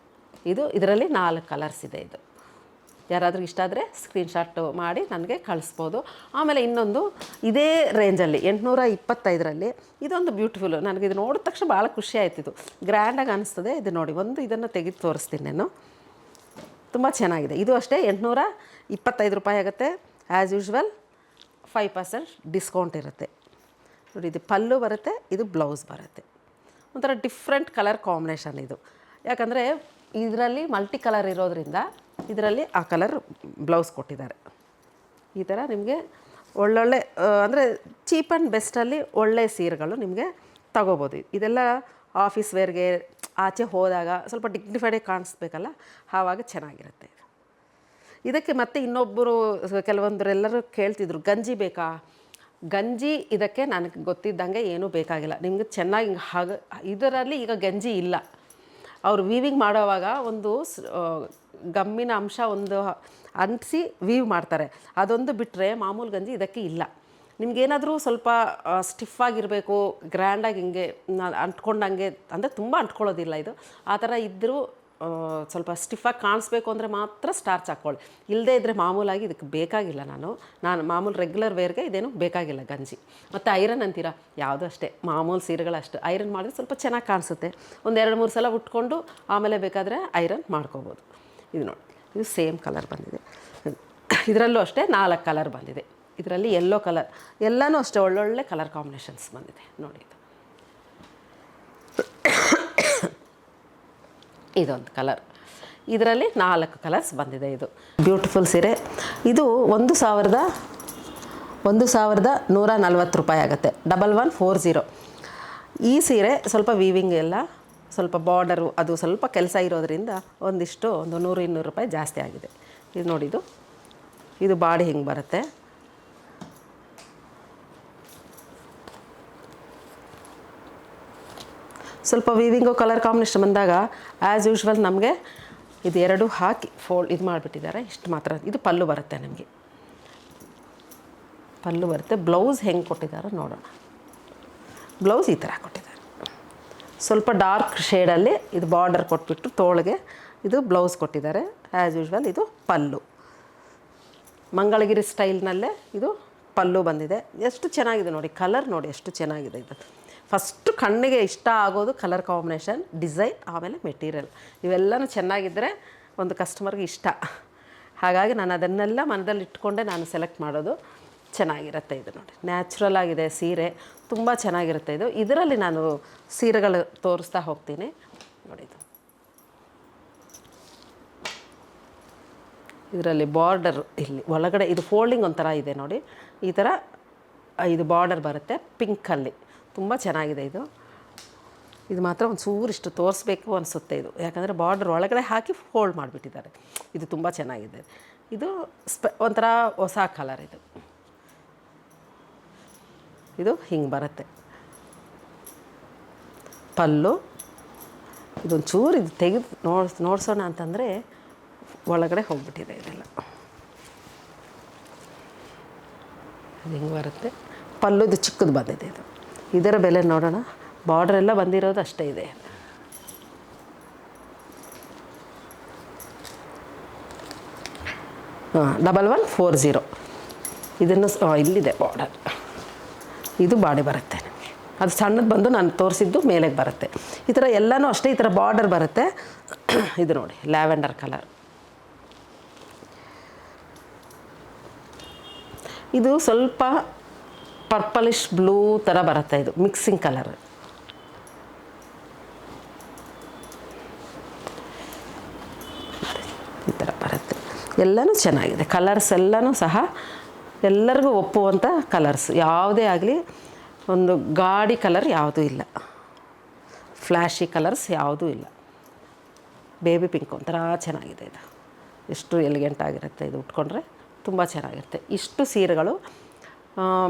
ಇದು ಇದರಲ್ಲಿ 4 ಕಲರ್ಸ್ ಇದೆ. ಇದು ಯಾರಾದರೂ ಇಷ್ಟ ಆದರೆ ಸ್ಕ್ರೀನ್ಶಾಟ್ ಮಾಡಿ ನನಗೆ ಕಳಿಸ್ಬೋದು. ಆಮೇಲೆ ಇನ್ನೊಂದು ಇದೇ ರೇಂಜಲ್ಲಿ 825ರಲ್ಲಿ ಇದೊಂದು ಬ್ಯೂಟಿಫುಲ್ಲು. ನನಗೆ ಇದು ನೋಡಿದ ತಕ್ಷಣ ಭಾಳ ಖುಷಿ ಆಯ್ತಿದ್ದು, ಗ್ರ್ಯಾಂಡಾಗಿ ಅನಿಸ್ತದೆ. ಇದು ನೋಡಿ, ಒಂದು ಇದನ್ನು ತೆಗೆದು ತೋರಿಸ್ತೀನಿ ನಾನು. ತುಂಬ ಚೆನ್ನಾಗಿದೆ. ಇದು ಅಷ್ಟೇ 825 ರೂಪಾಯಿ ಆಗುತ್ತೆ. ಆ್ಯಸ್ ಯೂಶ್ವಲ್ 5% ಡಿಸ್ಕೌಂಟ್ ಇರುತ್ತೆ ನೋಡಿ. ಇದು ಪಲ್ಲು ಬರುತ್ತೆ, ಇದು ಬ್ಲೌಸ್ ಬರುತ್ತೆ. ಒಂಥರ ಡಿಫ್ರೆಂಟ್ ಕಲರ್ ಕಾಂಬಿನೇಷನ್ ಇದು. ಯಾಕಂದರೆ ಇದರಲ್ಲಿ ಮಲ್ಟಿ ಕಲರ್ ಇರೋದ್ರಿಂದ ಇದರಲ್ಲಿ ಆ ಕಲರ್ ಬ್ಲೌಸ್ ಕೊಟ್ಟಿದ್ದಾರೆ. ಈ ಥರ ನಿಮಗೆ ಒಳ್ಳೊಳ್ಳೆ ಅಂದರೆ ಚೀಪ್ ಆ್ಯಂಡ್ ಬೆಸ್ಟಲ್ಲಿ ಒಳ್ಳೆ ಸೀರೆಗಳು ನಿಮಗೆ ತಗೋಬೋದು. ಇದೆಲ್ಲ ಆಫೀಸ್ ವೇರ್ಗೆ ಆಚೆ ಹೋದಾಗ ಸ್ವಲ್ಪ ಡಿಗ್ನಿಫೈಡಾಗಿ ಕಾಣಿಸ್ಬೇಕಲ್ಲ, ಆವಾಗ ಚೆನ್ನಾಗಿರುತ್ತೆ. ಇದಕ್ಕೆ ಮತ್ತೆ ಇನ್ನೊಬ್ಬರು ಕೆಲವೊಂದರೆಲ್ಲರೂ ಕೇಳ್ತಿದ್ರು, ಗಂಜಿ ಬೇಕಾ? ಗಂಜಿ ಇದಕ್ಕೆ ನನಗೆ ಗೊತ್ತಿದ್ದಂಗೆ ಏನೂ ಬೇಕಾಗಿಲ್ಲ. ನಿಮಗೆ ಚೆನ್ನಾಗಿ ಹಾಗೆ ಇದರಲ್ಲಿ ಈಗ ಗಂಜಿ ಇಲ್ಲ. ಅವರು ವೀವಿಂಗ್ ಮಾಡೋವಾಗ ಒಂದು ಗಮ್ಮಿನ ಅಂಶ ಒಂದು ಅಂಟಿಸಿ ವೀವ್ ಮಾಡ್ತಾರೆ, ಅದೊಂದು ಬಿಟ್ಟರೆ ಮಾಮೂಲು ಗಂಜಿ ಇದಕ್ಕೆ ಇಲ್ಲ. ನಿಮಗೇನಾದರೂ ಸ್ವಲ್ಪ ಸ್ಟಿಫಾಗಿರಬೇಕು, ಗ್ರ್ಯಾಂಡಾಗಿ ಹಿಂಗೆ ಅಂಟ್ಕೊಂಡಂಗೆ, ಅಂದರೆ ತುಂಬ ಅಂಟ್ಕೊಳ್ಳೋದಿಲ್ಲ ಇದು. ಆ ಥರ ಇದ್ದರೂ ಸ್ವಲ್ಪ ಸ್ಟಿಫಾಗಿ ಕಾಣಿಸ್ಬೇಕು ಅಂದರೆ ಮಾತ್ರ ಸ್ಟಾರ್ಚ್ ಹಾಕ್ಕೊಳ್ಳಿ. ಇಲ್ಲದೇ ಇದ್ದರೆ ಮಾಮೂಲಾಗಿ ಇದಕ್ಕೆ ಬೇಕಾಗಿಲ್ಲ. ನಾನು ಮಾಮೂಲು ರೆಗ್ಯುಲರ್ ವೇರ್ಗೆ ಇದೇನು ಬೇಕಾಗಿಲ್ಲ ಗಂಜಿ. ಮತ್ತು ಐರನ್ ಅಂತೀರಾ, ಯಾವುದೂ ಅಷ್ಟೇ ಮಾಮೂಲು ಸೀರೆಗಳಷ್ಟು ಐರನ್ ಮಾಡಿದ್ರೆ ಸ್ವಲ್ಪ ಚೆನ್ನಾಗಿ ಕಾಣಿಸುತ್ತೆ. ಒಂದು 2-3 ಸಲ ಉಟ್ಕೊಂಡು ಆಮೇಲೆ ಬೇಕಾದರೆ ಐರನ್ ಮಾಡ್ಕೋಬೋದು. ಇದು ನೋಡಿ, ಇದು ಸೇಮ್ ಕಲರ್ ಬಂದಿದೆ. ಇದರಲ್ಲೂ ಅಷ್ಟೇ 4 ಕಲರ್ ಬಂದಿದೆ. ಇದರಲ್ಲಿ ಯೆಲ್ಲೋ ಕಲರ್, ಎಲ್ಲನೂ ಅಷ್ಟೇ ಒಳ್ಳೊಳ್ಳೆ ಕಲರ್ ಕಾಂಬಿನೇಷನ್ಸ್ ಬಂದಿದೆ ನೋಡಿ. ಇದೊಂದು ಕಲರ್, ಇದರಲ್ಲಿ 4 ಕಲರ್ಸ್ ಬಂದಿದೆ. ಇದು ಬ್ಯೂಟಿಫುಲ್ ಸೀರೆ. ಇದು 1140 ರೂಪಾಯಿ ಆಗುತ್ತೆ. 1140. ಈ ಸೀರೆ ಸ್ವಲ್ಪ ವೀವಿಂಗ್ ಎಲ್ಲ ಸ್ವಲ್ಪ ಬಾರ್ಡರು ಅದು ಸ್ವಲ್ಪ ಕೆಲಸ ಇರೋದ್ರಿಂದ ಒಂದು 100-200 ರೂಪಾಯಿ ಜಾಸ್ತಿ ಆಗಿದೆ. ಇದು ನೋಡಿ, ಇದು ಬಾಡಿ ಹಿಂಗೆ ಬರುತ್ತೆ. ಸ್ವಲ್ಪ ವೀವಿಂಗು ಕಲರ್ ಕಾಂಬಿನೇಷನ್ ಬಂದಾಗ ಆ್ಯಸ್ ಯೂಶ್ವಲ್ ನಮಗೆ ಇದು 2 ಹಾಕಿ ಇದು ಮಾಡಿಬಿಟ್ಟಿದ್ದಾರೆ. ಇಷ್ಟು ಮಾತ್ರ. ಇದು ಪಲ್ಲು ಬರುತ್ತೆ, ನಮಗೆ ಪಲ್ಲು ಬರುತ್ತೆ. ಬ್ಲೌಸ್ ಹೆಂಗೆ ಕೊಟ್ಟಿದ್ದಾರೆ ನೋಡೋಣ. ಬ್ಲೌಸ್ ಈ ಥರ ಕೊಟ್ಟಿದ್ದಾರೆ. ಸ್ವಲ್ಪ ಡಾರ್ಕ್ ಶೇಡಲ್ಲಿ ಇದು ಬಾರ್ಡರ್ ಕೊಟ್ಬಿಟ್ಟು ತೋಳಿಗೆ ಇದು ಬ್ಲೌಸ್ ಕೊಟ್ಟಿದ್ದಾರೆ. ಆ್ಯಸ್ ಯೂಶ್ವಲ್ ಇದು ಪಲ್ಲು, ಮಂಗಳಗಿರಿ ಸ್ಟೈಲ್ನಲ್ಲೇ ಇದು ಪಲ್ಲು ಬಂದಿದೆ. ಎಷ್ಟು ಚೆನ್ನಾಗಿದೆ ನೋಡಿ, ಕಲರ್ ನೋಡಿ ಎಷ್ಟು ಚೆನ್ನಾಗಿದೆ. ಇದು ಫಸ್ಟು ಕಣ್ಣಿಗೆ ಇಷ್ಟ ಆಗೋದು ಕಲರ್ ಕಾಂಬಿನೇಷನ್, ಡಿಸೈನ್, ಆಮೇಲೆ ಮೆಟೀರಿಯಲ್ ಇವೆಲ್ಲನೂ ಚೆನ್ನಾಗಿದ್ದರೆ ಒಂದು ಕಸ್ಟಮರ್ಗೆ ಇಷ್ಟ. ಹಾಗಾಗಿ ನಾನು ಅದನ್ನೆಲ್ಲ ಮನದಲ್ಲಿ ಇಟ್ಕೊಂಡೆ ನಾನು ಸೆಲೆಕ್ಟ್ ಮಾಡೋದು. ಚೆನ್ನಾಗಿರುತ್ತೆ ಇದು ನೋಡಿ, ನ್ಯಾಚುರಲ್ ಆಗಿದೆ ಸೀರೆ, ತುಂಬ ಚೆನ್ನಾಗಿರುತ್ತೆ ಇದು. ಇದರಲ್ಲಿ ನಾನು ಸೀರೆಗಳು ತೋರಿಸ್ತಾ ಹೋಗ್ತೀನಿ ನೋಡಿ. ಇದರಲ್ಲಿ ಬಾರ್ಡರ್ ಇಲ್ಲಿ ಒಳಗಡೆ ಇದು ಫೋಲ್ಡಿಂಗ್ ಒಂಥರ ಇದೆ ನೋಡಿ, ಈ ಥರ ಇದು ಬಾರ್ಡರ್ ಬರುತ್ತೆ ಪಿಂಕಲ್ಲಿ, ತುಂಬ ಚೆನ್ನಾಗಿದೆ ಇದು. ಇದು ಮಾತ್ರ ಒಂದು ಚೂರಿಷ್ಟು ತೋರಿಸ್ಬೇಕು ಅನಿಸುತ್ತೆ ಇದು, ಯಾಕಂದರೆ ಬಾರ್ಡರ್ ಒಳಗಡೆ ಹಾಕಿ ಫೋಲ್ಡ್ ಮಾಡಿಬಿಟ್ಟಿದ್ದಾರೆ. ಇದು ತುಂಬ ಚೆನ್ನಾಗಿದೆ. ಇದು ಒಂಥರ ಹೊಸ ಕಲರ್ ಇದು. ಇದು ಹಿಂಗೆ ಬರುತ್ತೆ ಪಲ್ಲು. ಇದೊಂದು ಚೂರು ಇದು ತೆಗೆದು ನೋಡ್ಸೋಣ ಅಂತಂದರೆ ಒಳಗಡೆ ಹೋಗ್ಬಿಟ್ಟಿದೆ ಇದೆಲ್ಲ. ಅದು ಹಿಂಗೆ ಬರುತ್ತೆ ಪಲ್ಲು. ಇದು ಚಿಕ್ಕದು ಬಂದಿದೆ ಇದು. ಇದರ ಬೆಲೆ ನೋಡೋಣ. ಬಾರ್ಡರ್ ಎಲ್ಲ ಬಂದಿರೋದು ಅಷ್ಟೇ ಇದೆ. ಹಾಂ 1140. ಇದನ್ನು ಇಲ್ಲಿದೆ ಬಾರ್ಡರ್. ಇದು ಬಾಡಿ ಬರುತ್ತೆ ನಿಮಗೆ. ಅದು ಸಣ್ಣದು ಬಂದು ನಾನು ತೋರಿಸಿದ್ದು ಮೇಲೆಗೆ ಬರುತ್ತೆ. ಈ ಥರ ಎಲ್ಲನೂ ಅಷ್ಟೇ, ಈ ಥರ ಬಾರ್ಡರ್ ಬರುತ್ತೆ. ಇದು ನೋಡಿ ಲ್ಯಾವೆಂಡರ್ ಕಲರ್. ಇದು ಸ್ವಲ್ಪ ಪರ್ಪಲಿಶ್ ಬ್ಲೂ ಥರ ಬರುತ್ತೆ. ಇದು ಮಿಕ್ಸಿಂಗ್ ಕಲರ್. ಈ ಥರ ಬರುತ್ತೆ. ಎಲ್ಲನೂ ಚೆನ್ನಾಗಿದೆ. ಕಲರ್ಸ್ ಎಲ್ಲನೂ ಸಹ ಎಲ್ಲರಿಗೂ ಒಪ್ಪುವಂಥ ಕಲರ್ಸ್. ಯಾವುದೇ ಆಗಲಿ ಒಂದು ಗಾಡಿ ಕಲರ್ ಯಾವುದೂ ಇಲ್ಲ, ಫ್ಲ್ಯಾಶಿ ಕಲರ್ಸ್ ಯಾವುದೂ ಇಲ್ಲ. ಬೇಬಿ ಪಿಂಕ್ ಒಂಥರ ಚೆನ್ನಾಗಿದೆ ಇದು. ಎಷ್ಟು ಎಲಿಗೆಂಟ್ ಆಗಿರುತ್ತೆ ಇದು ಉಟ್ಕೊಂಡ್ರೆ, ತುಂಬ ಚೆನ್ನಾಗಿರುತ್ತೆ. ಇಷ್ಟು ಸೀರೆಗಳು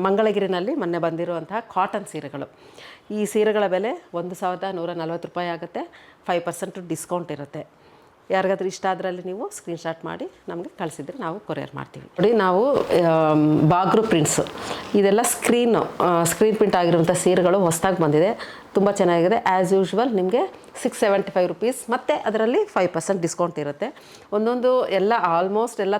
ಮಂಗಳಗಿರಿನಲ್ಲಿ ಮೊನ್ನೆ ಬಂದಿರುವಂತಹ ಕಾಟನ್ ಸೀರೆಗಳು. ಈ ಸೀರೆಗಳ ಬೆಲೆ 1140 ರೂಪಾಯಿ ಆಗುತ್ತೆ. 5% ಡಿಸ್ಕೌಂಟ್ ಇರುತ್ತೆ. ಯಾರಿಗಾದ್ರೂ ಇಷ್ಟ ಅದರಲ್ಲಿ ನೀವು ಸ್ಕ್ರೀನ್ಶಾಟ್ ಮಾಡಿ ನಮಗೆ ಕಳಿಸಿದರೆ ನಾವು ಕೊರಿಯರ್ ಮಾಡ್ತೀವಿ. ನೋಡಿ, ನಾವು ಬಾಗ್ರು ಪ್ರಿಂಟ್ಸು ಇದೆಲ್ಲ ಸ್ಕ್ರೀನ್ ಪ್ರಿಂಟ್ ಆಗಿರುವಂಥ ಸೀರೆಗಳು ಹೊಸದಾಗಿ ಬಂದಿದೆ. ತುಂಬ ಚೆನ್ನಾಗಿದೆ. ಆ್ಯಸ್ ಯೂಶ್ವಲ್ ನಿಮಗೆ 675 ರುಪೀಸ್, ಮತ್ತು ಅದರಲ್ಲಿ 5% ಡಿಸ್ಕೌಂಟ್ ಇರುತ್ತೆ. ಒಂದೊಂದು ಎಲ್ಲ ಆಲ್ಮೋಸ್ಟ್ ಎಲ್ಲ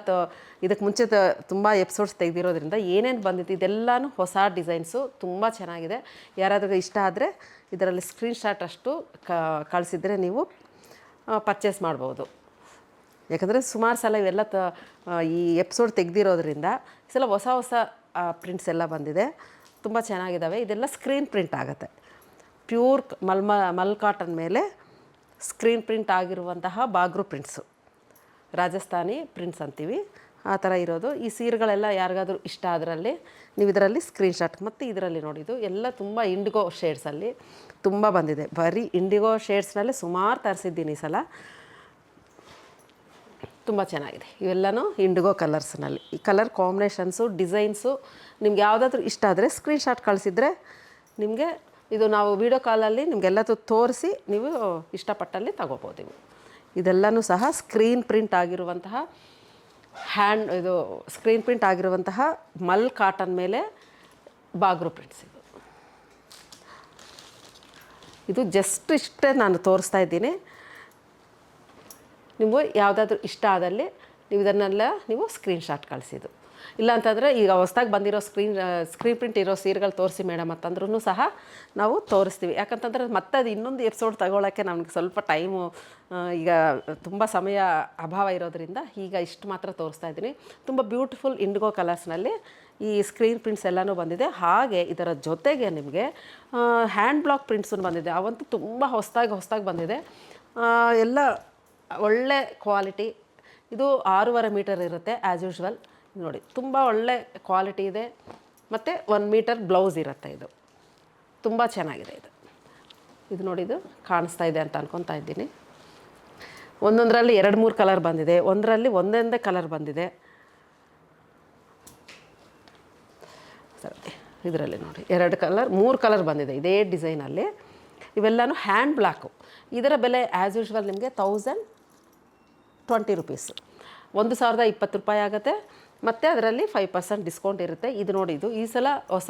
ಇದಕ್ಕೆ ಮುಂಚೆ ತುಂಬ ಎಪಿಸೋಡ್ಸ್ ತೆಗೆದಿರೋದ್ರಿಂದ ಏನೇನು ಬಂದಿತ್ತು ಇದೆಲ್ಲನೂ ಹೊಸ ಡಿಸೈನ್ಸು, ತುಂಬ ಚೆನ್ನಾಗಿದೆ. ಯಾರಾದ್ರೂ ಇಷ್ಟ ಆದರೆ ಇದರಲ್ಲಿ ಸ್ಕ್ರೀನ್ಶಾಟ್ ಅಷ್ಟು ಕಳಿಸಿದರೆ ನೀವು ಪರ್ಚೇಸ್ ಮಾಡ್ಬೋದು. ಯಾಕಂದರೆ ಸುಮಾರು ಸಲ ಇವೆಲ್ಲ ಈ ಎಪಿಸೋಡ್ ತೆಗೆದಿರೋದ್ರಿಂದ ಈ ಸಲ ಹೊಸ ಹೊಸ ಪ್ರಿಂಟ್ಸ್ ಎಲ್ಲ ಬಂದಿದೆ, ತುಂಬ ಚೆನ್ನಾಗಿದ್ದಾವೆ. ಇದೆಲ್ಲ ಸ್ಕ್ರೀನ್ ಪ್ರಿಂಟ್ ಆಗುತ್ತೆ. ಪ್ಯೂರ್ ಮಲ್ ಕಾಟನ್ ಮೇಲೆ ಸ್ಕ್ರೀನ್ ಪ್ರಿಂಟ್ ಆಗಿರುವಂತಹ ಬಾಗ್ರು ಪ್ರಿಂಟ್ಸು, ರಾಜಸ್ಥಾನಿ ಪ್ರಿಂಟ್ಸ್ ಅಂತೀವಿ, ಆ ಥರ ಇರೋದು. ಈ ಸೀರೆಗಳೆಲ್ಲ ಯಾರಿಗಾದ್ರೂ ಇಷ್ಟ ಅದರಲ್ಲಿ ನೀವು ಇದರಲ್ಲಿ ಸ್ಕ್ರೀನ್ಶಾಟ್. ಮತ್ತು ಇದರಲ್ಲಿ ನೋಡಿದ್ದು ಎಲ್ಲ ತುಂಬ ಇಂಡಿಗೋ ಶೇಡ್ಸಲ್ಲಿ ತುಂಬ ಬಂದಿದೆ. ಬರೀ ಇಂಡಿಗೋ ಶೇಡ್ಸ್ನಲ್ಲೇ ಸುಮಾರು ತರಿಸಿದ್ದೀನಿ ಈ ಸಲ. ತುಂಬ ಚೆನ್ನಾಗಿದೆ. ಇವೆಲ್ಲನೂ ಇಂಡಿಗೋ ಕಲರ್ಸ್ನಲ್ಲಿ. ಈ ಕಲರ್ ಕಾಂಬಿನೇಷನ್ಸು, ಡಿಸೈನ್ಸು ನಿಮ್ಗೆ ಯಾವುದಾದ್ರೂ ಇಷ್ಟ ಆದರೆ ಸ್ಕ್ರೀನ್ಶಾಟ್ ಕಳಿಸಿದರೆ ನಿಮಗೆ ಇದು ನಾವು ವೀಡಿಯೋ ಕಾಲಲ್ಲಿ ನಿಮಗೆಲ್ಲದು ತೋರಿಸಿ ನೀವು ಇಷ್ಟಪಟ್ಟಲ್ಲಿ ತಗೋಬೋದು. ಇವು ಇದೆಲ್ಲನೂ ಸಹ ಸ್ಕ್ರೀನ್ ಪ್ರಿಂಟ್ ಆಗಿರುವಂತಹ ಇದು ಸ್ಕ್ರೀನ್ ಪ್ರಿಂಟ್ ಆಗಿರುವಂತಹ ಮಲ್ ಕಾಟನ್ ಮೇಲೆ ಬಾಗ್ರು ಪ್ರಿಂಟ್ಸ್. ಇದು ಜಸ್ಟ್ ಇಷ್ಟೇ ನಾನು ತೋರಿಸ್ತಾ ಇದ್ದೀನಿ. ನೀವು ಯಾವುದಾದ್ರೂ ಇಷ್ಟ ಆದಲ್ಲಿ ನೀವು ಇದನ್ನೆಲ್ಲ ನೀವು ಸ್ಕ್ರೀನ್ಶಾಟ್ ಕಳಿಸಿದ್ದು. ಇಲ್ಲ ಅಂತಂದರೆ ಈಗ ಹೊಸ್ದಾಗಿ ಬಂದಿರೋ ಸ್ಕ್ರೀನ್ ಪ್ರಿಂಟ್ ಇರೋ ಸೀರೆಗಳು ತೋರಿಸಿ ಮೇಡಮ್ ಅಂತಂದ್ರೂ ಸಹ ನಾವು ತೋರಿಸ್ತೀವಿ. ಯಾಕಂತಂದರೆ ಮತ್ತೆ ಅದು ಇನ್ನೊಂದು ಎಪಿಸೋಡ್ ತಗೊಳ್ಳೋಕ್ಕೆ ನಮಗೆ ಸ್ವಲ್ಪ ಟೈಮು, ಈಗ ತುಂಬ ಸಮಯ ಅಭಾವ ಇರೋದರಿಂದ ಈಗ ಇಷ್ಟು ಮಾತ್ರ ತೋರಿಸ್ತಾ ಇದ್ದೀನಿ. ತುಂಬ ಬ್ಯೂಟಿಫುಲ್ ಇಂಡಿಗೋ ಕಲರ್ಸ್ನಲ್ಲಿ ಈ ಸ್ಕ್ರೀನ್ ಪ್ರಿಂಟ್ಸ್ ಎಲ್ಲನೂ ಬಂದಿದೆ. ಹಾಗೆ ಇದರ ಜೊತೆಗೆ ನಿಮಗೆ ಹ್ಯಾಂಡ್ ಬ್ಲಾಕ್ ಪ್ರಿಂಟ್ಸು ಬಂದಿದೆ. ಅವಂತೂ ತುಂಬ ಹೊಸದಾಗಿ ಬಂದಿದೆ. ಎಲ್ಲ ಒಳ್ಳೆ ಕ್ವಾಲಿಟಿ. ಇದು 6.5 ಮೀಟರ್ ಇರುತ್ತೆ ಆ್ಯಸ್ ಯೂಶ್ವಲ್. ನೋಡಿ, ತುಂಬ ಒಳ್ಳೆ ಕ್ವಾಲಿಟಿ ಇದೆ. ಮತ್ತು 1 ಮೀಟರ್ ಬ್ಲೌಸ್ ಇರುತ್ತೆ. ಇದು ತುಂಬ ಚೆನ್ನಾಗಿದೆ. ಇದು ನೋಡಿ, ಇದು ಕಾಣಿಸ್ತಾ ಇದೆ ಅಂತ ಅನ್ಕೊತಾ ಇದ್ದೀನಿ. ಒಂದೊಂದರಲ್ಲಿ 2-3 ಕಲರ್ ಬಂದಿದೆ, ಒಂದರಲ್ಲಿ ಒಂದೊಂದೇ ಕಲರ್ ಬಂದಿದೆ. ಸರಿ, ಇದರಲ್ಲಿ ನೋಡಿ 3 ಕಲರ್ ಬಂದಿದೆ ಇದೇ ಡಿಸೈನಲ್ಲಿ. ಇವೆಲ್ಲನೂ ಹ್ಯಾಂಡ್ ಬ್ಲಾಕು. ಇದರ ಬೆಲೆ ಆ್ಯಸ್ ಯೂಶ್ವಲ್ ನಿಮಗೆ 1020 ರುಪೀಸ್, 1020 ರೂಪಾಯಿ ಆಗುತ್ತೆ. ಮತ್ತು ಅದರಲ್ಲಿ 5% ಡಿಸ್ಕೌಂಟ್ ಇರುತ್ತೆ. ಇದು ನೋಡಿ, ಇದು ಈ ಸಲ ಹೊಸ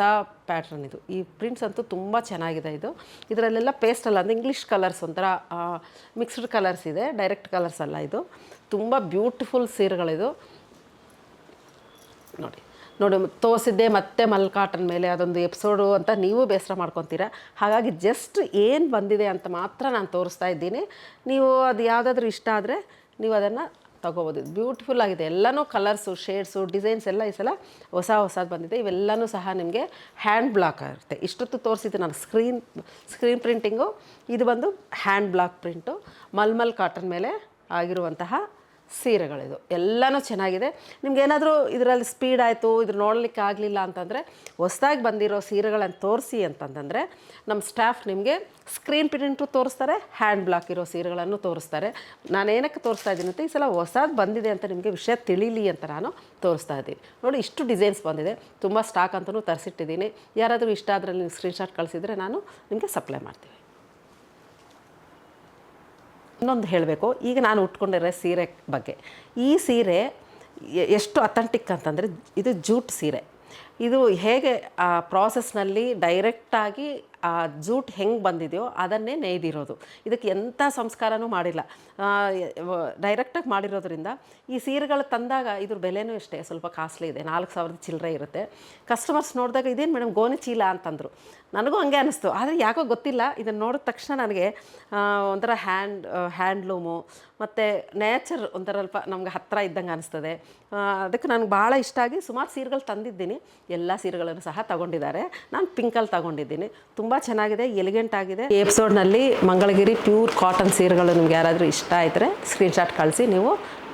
ಪ್ಯಾಟ್ರನ್ ಇದು. ಈ ಪ್ರಿಂಟ್ಸ್ ಅಂತೂ ತುಂಬ ಚೆನ್ನಾಗಿದೆ. ಇದರಲ್ಲೆಲ್ಲ ಪೇಸ್ಟ್ ಅಲ್ಲ, ಅಂದರೆ ಇಂಗ್ಲೀಷ್ ಕಲರ್ಸ್, ಒಂಥರ ಮಿಕ್ಸ್ಡ್ ಕಲರ್ಸ್ ಇದೆ, ಡೈರೆಕ್ಟ್ ಕಲರ್ಸ್ ಅಲ್ಲ. ಇದು ತುಂಬ ಬ್ಯೂಟಿಫುಲ್ ಸೀರೆಗಳಿದು ನೋಡಿ. ತೋರಿಸಿದ್ದೆ ಮತ್ತೆ ಮಲ್ ಕಾಟನ್ ಮೇಲೆ ಅದೊಂದು ಎಪಿಸೋಡು ಅಂತ ನೀವು ಬೇಸರ ಮಾಡ್ಕೊತೀರ. ಹಾಗಾಗಿ ಜಸ್ಟ್ ಏನು ಬಂದಿದೆ ಅಂತ ಮಾತ್ರ ನಾನು ತೋರಿಸ್ತಾ ಇದ್ದೀನಿ. ನೀವು ಅದು ಯಾವುದಾದ್ರೂ ಇಷ್ಟ ಆದರೆ ನೀವು ಅದನ್ನು ತೊಗೋಬೋದು. ಬ್ಯೂಟಿಫುಲ್ ಆಗಿದೆ. ಎಲ್ಲನೂ ಕಲರ್ಸು, ಶೇಡ್ಸು, ಡಿಸೈನ್ಸ್ ಎಲ್ಲ ಈ ಸಲ ಹೊಸದು ಬಂದಿದೆ. ಇವೆಲ್ಲನೂ ಸಹ ನಿಮಗೆ ಹ್ಯಾಂಡ್ ಬ್ಲಾಕ್ ಆಗಿರುತ್ತೆ. ಇಷ್ಟೊತ್ತು ತೋರಿಸಿದ್ದು ನಾನು ಸ್ಕ್ರೀನ್ ಪ್ರಿಂಟಿಂಗು, ಇದು ಬಂದು hand block print, mulmul cotton ಮೇಲೆ ಆಗಿರುವಂತಹ ಸೀರೆಗಳಿದು. ಎಲ್ಲನೂ ಚೆನ್ನಾಗಿದೆ. ನಿಮ್ಗೇನಾದರೂ ಇದರಲ್ಲಿ ಸ್ಪೀಡ್ ಆಯಿತು, ಇದ್ರ ನೋಡಲಿಕ್ಕೆ ಆಗಲಿಲ್ಲ ಅಂತಂದರೆ ಹೊಸದಾಗಿ ಬಂದಿರೋ ಸೀರೆಗಳನ್ನು ತೋರಿಸಿ ಅಂತಂದರೆ ನಮ್ಮ ಸ್ಟಾಫ್ ನಿಮಗೆ ಸ್ಕ್ರೀನ್ ಪ್ರಿಂಟು ತೋರಿಸ್ತಾರೆ, ಹ್ಯಾಂಡ್ ಬ್ಲಾಕ್ ಇರೋ ಸೀರೆಗಳನ್ನು ತೋರಿಸ್ತಾರೆ. ನಾನು ಏನಕ್ಕೆ ತೋರಿಸ್ತಾ ಇದ್ದೀನಿ ಅಂತ, ಈ ಸಲ ಹೊಸದು ಬಂದಿದೆ ಅಂತ ನಿಮಗೆ ವಿಷಯ ತಿಳಿಲಿ ಅಂತ ನಾನು ತೋರಿಸ್ತಾ ಇದ್ದೀನಿ. ನೋಡಿ, ಇಷ್ಟು ಡಿಸೈನ್ಸ್ ಬಂದಿದೆ. ತುಂಬ ಸ್ಟಾಕ್ ಅಂತಲೂ ತರಿಸಿಟ್ಟಿದ್ದೀನಿ. ಯಾರಾದರೂ ಇಷ್ಟ ಅದರಲ್ಲಿ ಸ್ಕ್ರೀನ್ಶಾಟ್ ಕಳಿಸಿದರೆ ನಾನು ನಿಮಗೆ ಸಪ್ಲೈ ಮಾಡ್ತೀನಿ. ಇನ್ನೊಂದು ಹೇಳಬೇಕು, ಈಗ ನಾನು ಉಟ್ಕೊಂಡಿರೋ ಸೀರೆ ಬಗ್ಗೆ. ಈ ಸೀರೆ ಎಷ್ಟು ಅಥೆಂಟಿಕ್ ಅಂತಂದರೆ, ಇದು ಜೂಟ್ ಸೀರೆ. ಇದು ಹೇಗೆ ಆ ಪ್ರಾಸೆಸ್ನಲ್ಲಿ ಡೈರೆಕ್ಟಾಗಿ ಆ ಜೂಟ್ ಹೆಂಗೆ ಬಂದಿದೆಯೋ ಅದನ್ನೇ ನೇಯ್ದಿರೋದು. ಇದಕ್ಕೆ ಎಂಥ ಸಂಸ್ಕಾರನೂ ಮಾಡಿಲ್ಲ, ಡೈರೆಕ್ಟಾಗಿ ಮಾಡಿರೋದ್ರಿಂದ ಈ ಸೀರೆಗಳು ತಂದಾಗ ಇದ್ರ ಬೆಲೆನೂ ಅಷ್ಟೇ ಸ್ವಲ್ಪ ಕಾಸ್ಟ್ಲಿ ಇದೆ. 4,000 ಚಿಲ್ಲರೆ ಇರುತ್ತೆ. ಕಸ್ಟಮರ್ಸ್ ನೋಡಿದಾಗ ಇದೇನು ಮೇಡಮ್ ಗೋಣಿ ಚೀಲ ಅಂತಂದರು. ನನಗೂ ಹಂಗೆ ಅನ್ನಿಸ್ತು. ಆದರೆ ಯಾಕೋ ಗೊತ್ತಿಲ್ಲ, ಇದನ್ನು ನೋಡಿದ ತಕ್ಷಣ ನನಗೆ ಒಂಥರ ಹ್ಯಾಂಡ್ಲೂಮು ಮತ್ತು ನೇಚರ್ ಒಂಥರ ಸ್ವಲ್ಪ ನಮ್ಗೆ ಹತ್ತಿರ ಇದ್ದಂಗೆ ಅನಿಸ್ತದೆ. ಅದಕ್ಕೆ ನನಗೆ ಭಾಳ ಇಷ್ಟ ಆಗಿ ಸುಮಾರು ಸೀರೆಗಳು ತಂದಿದ್ದೀನಿ. ಎಲ್ಲ ಸೀರೆಗಳನ್ನು ಸಹ ತಗೊಂಡಿದ್ದಾರೆ. ನಾನು ಪಿಂಕಲ್ಲಿ ತಗೊಂಡಿದ್ದೀನಿ. ತುಂಬ ಚೆನ್ನಾಗಿದೆ, ಎಲಿಗೆಂಟ್ ಆಗಿದೆ. ಈ ಎಪಿಸೋಡ್ನಲ್ಲಿ ಮಂಗಳಗಿರಿ ಪ್ಯೂರ್ ಕಾಟನ್ ಸೀರೆಗಳು ನಿಮ್ಗೆ ಯಾರಾದರೂ ಇಷ್ಟ ಆಯಿದ್ರೆ ಸ್ಕ್ರೀನ್ಶಾಟ್ ಕಳಿಸಿ.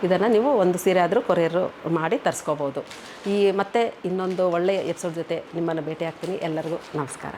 ಇದನ್ನು ನೀವು ಒಂದು ಸೀರೆ ಆದರೂ ಕೊರಿಯರು ಮಾಡಿ ತರಿಸ್ಕೋಬೋದು. ಮತ್ತೆ ಇನ್ನೊಂದು ಒಳ್ಳೆಯ ಎಪಿಸೋಡ್ ಜೊತೆ ನಿಮ್ಮನ್ನು ಭೇಟಿ ಆಗ್ತೀನಿ. ಎಲ್ಲರಿಗೂ ನಮಸ್ಕಾರ.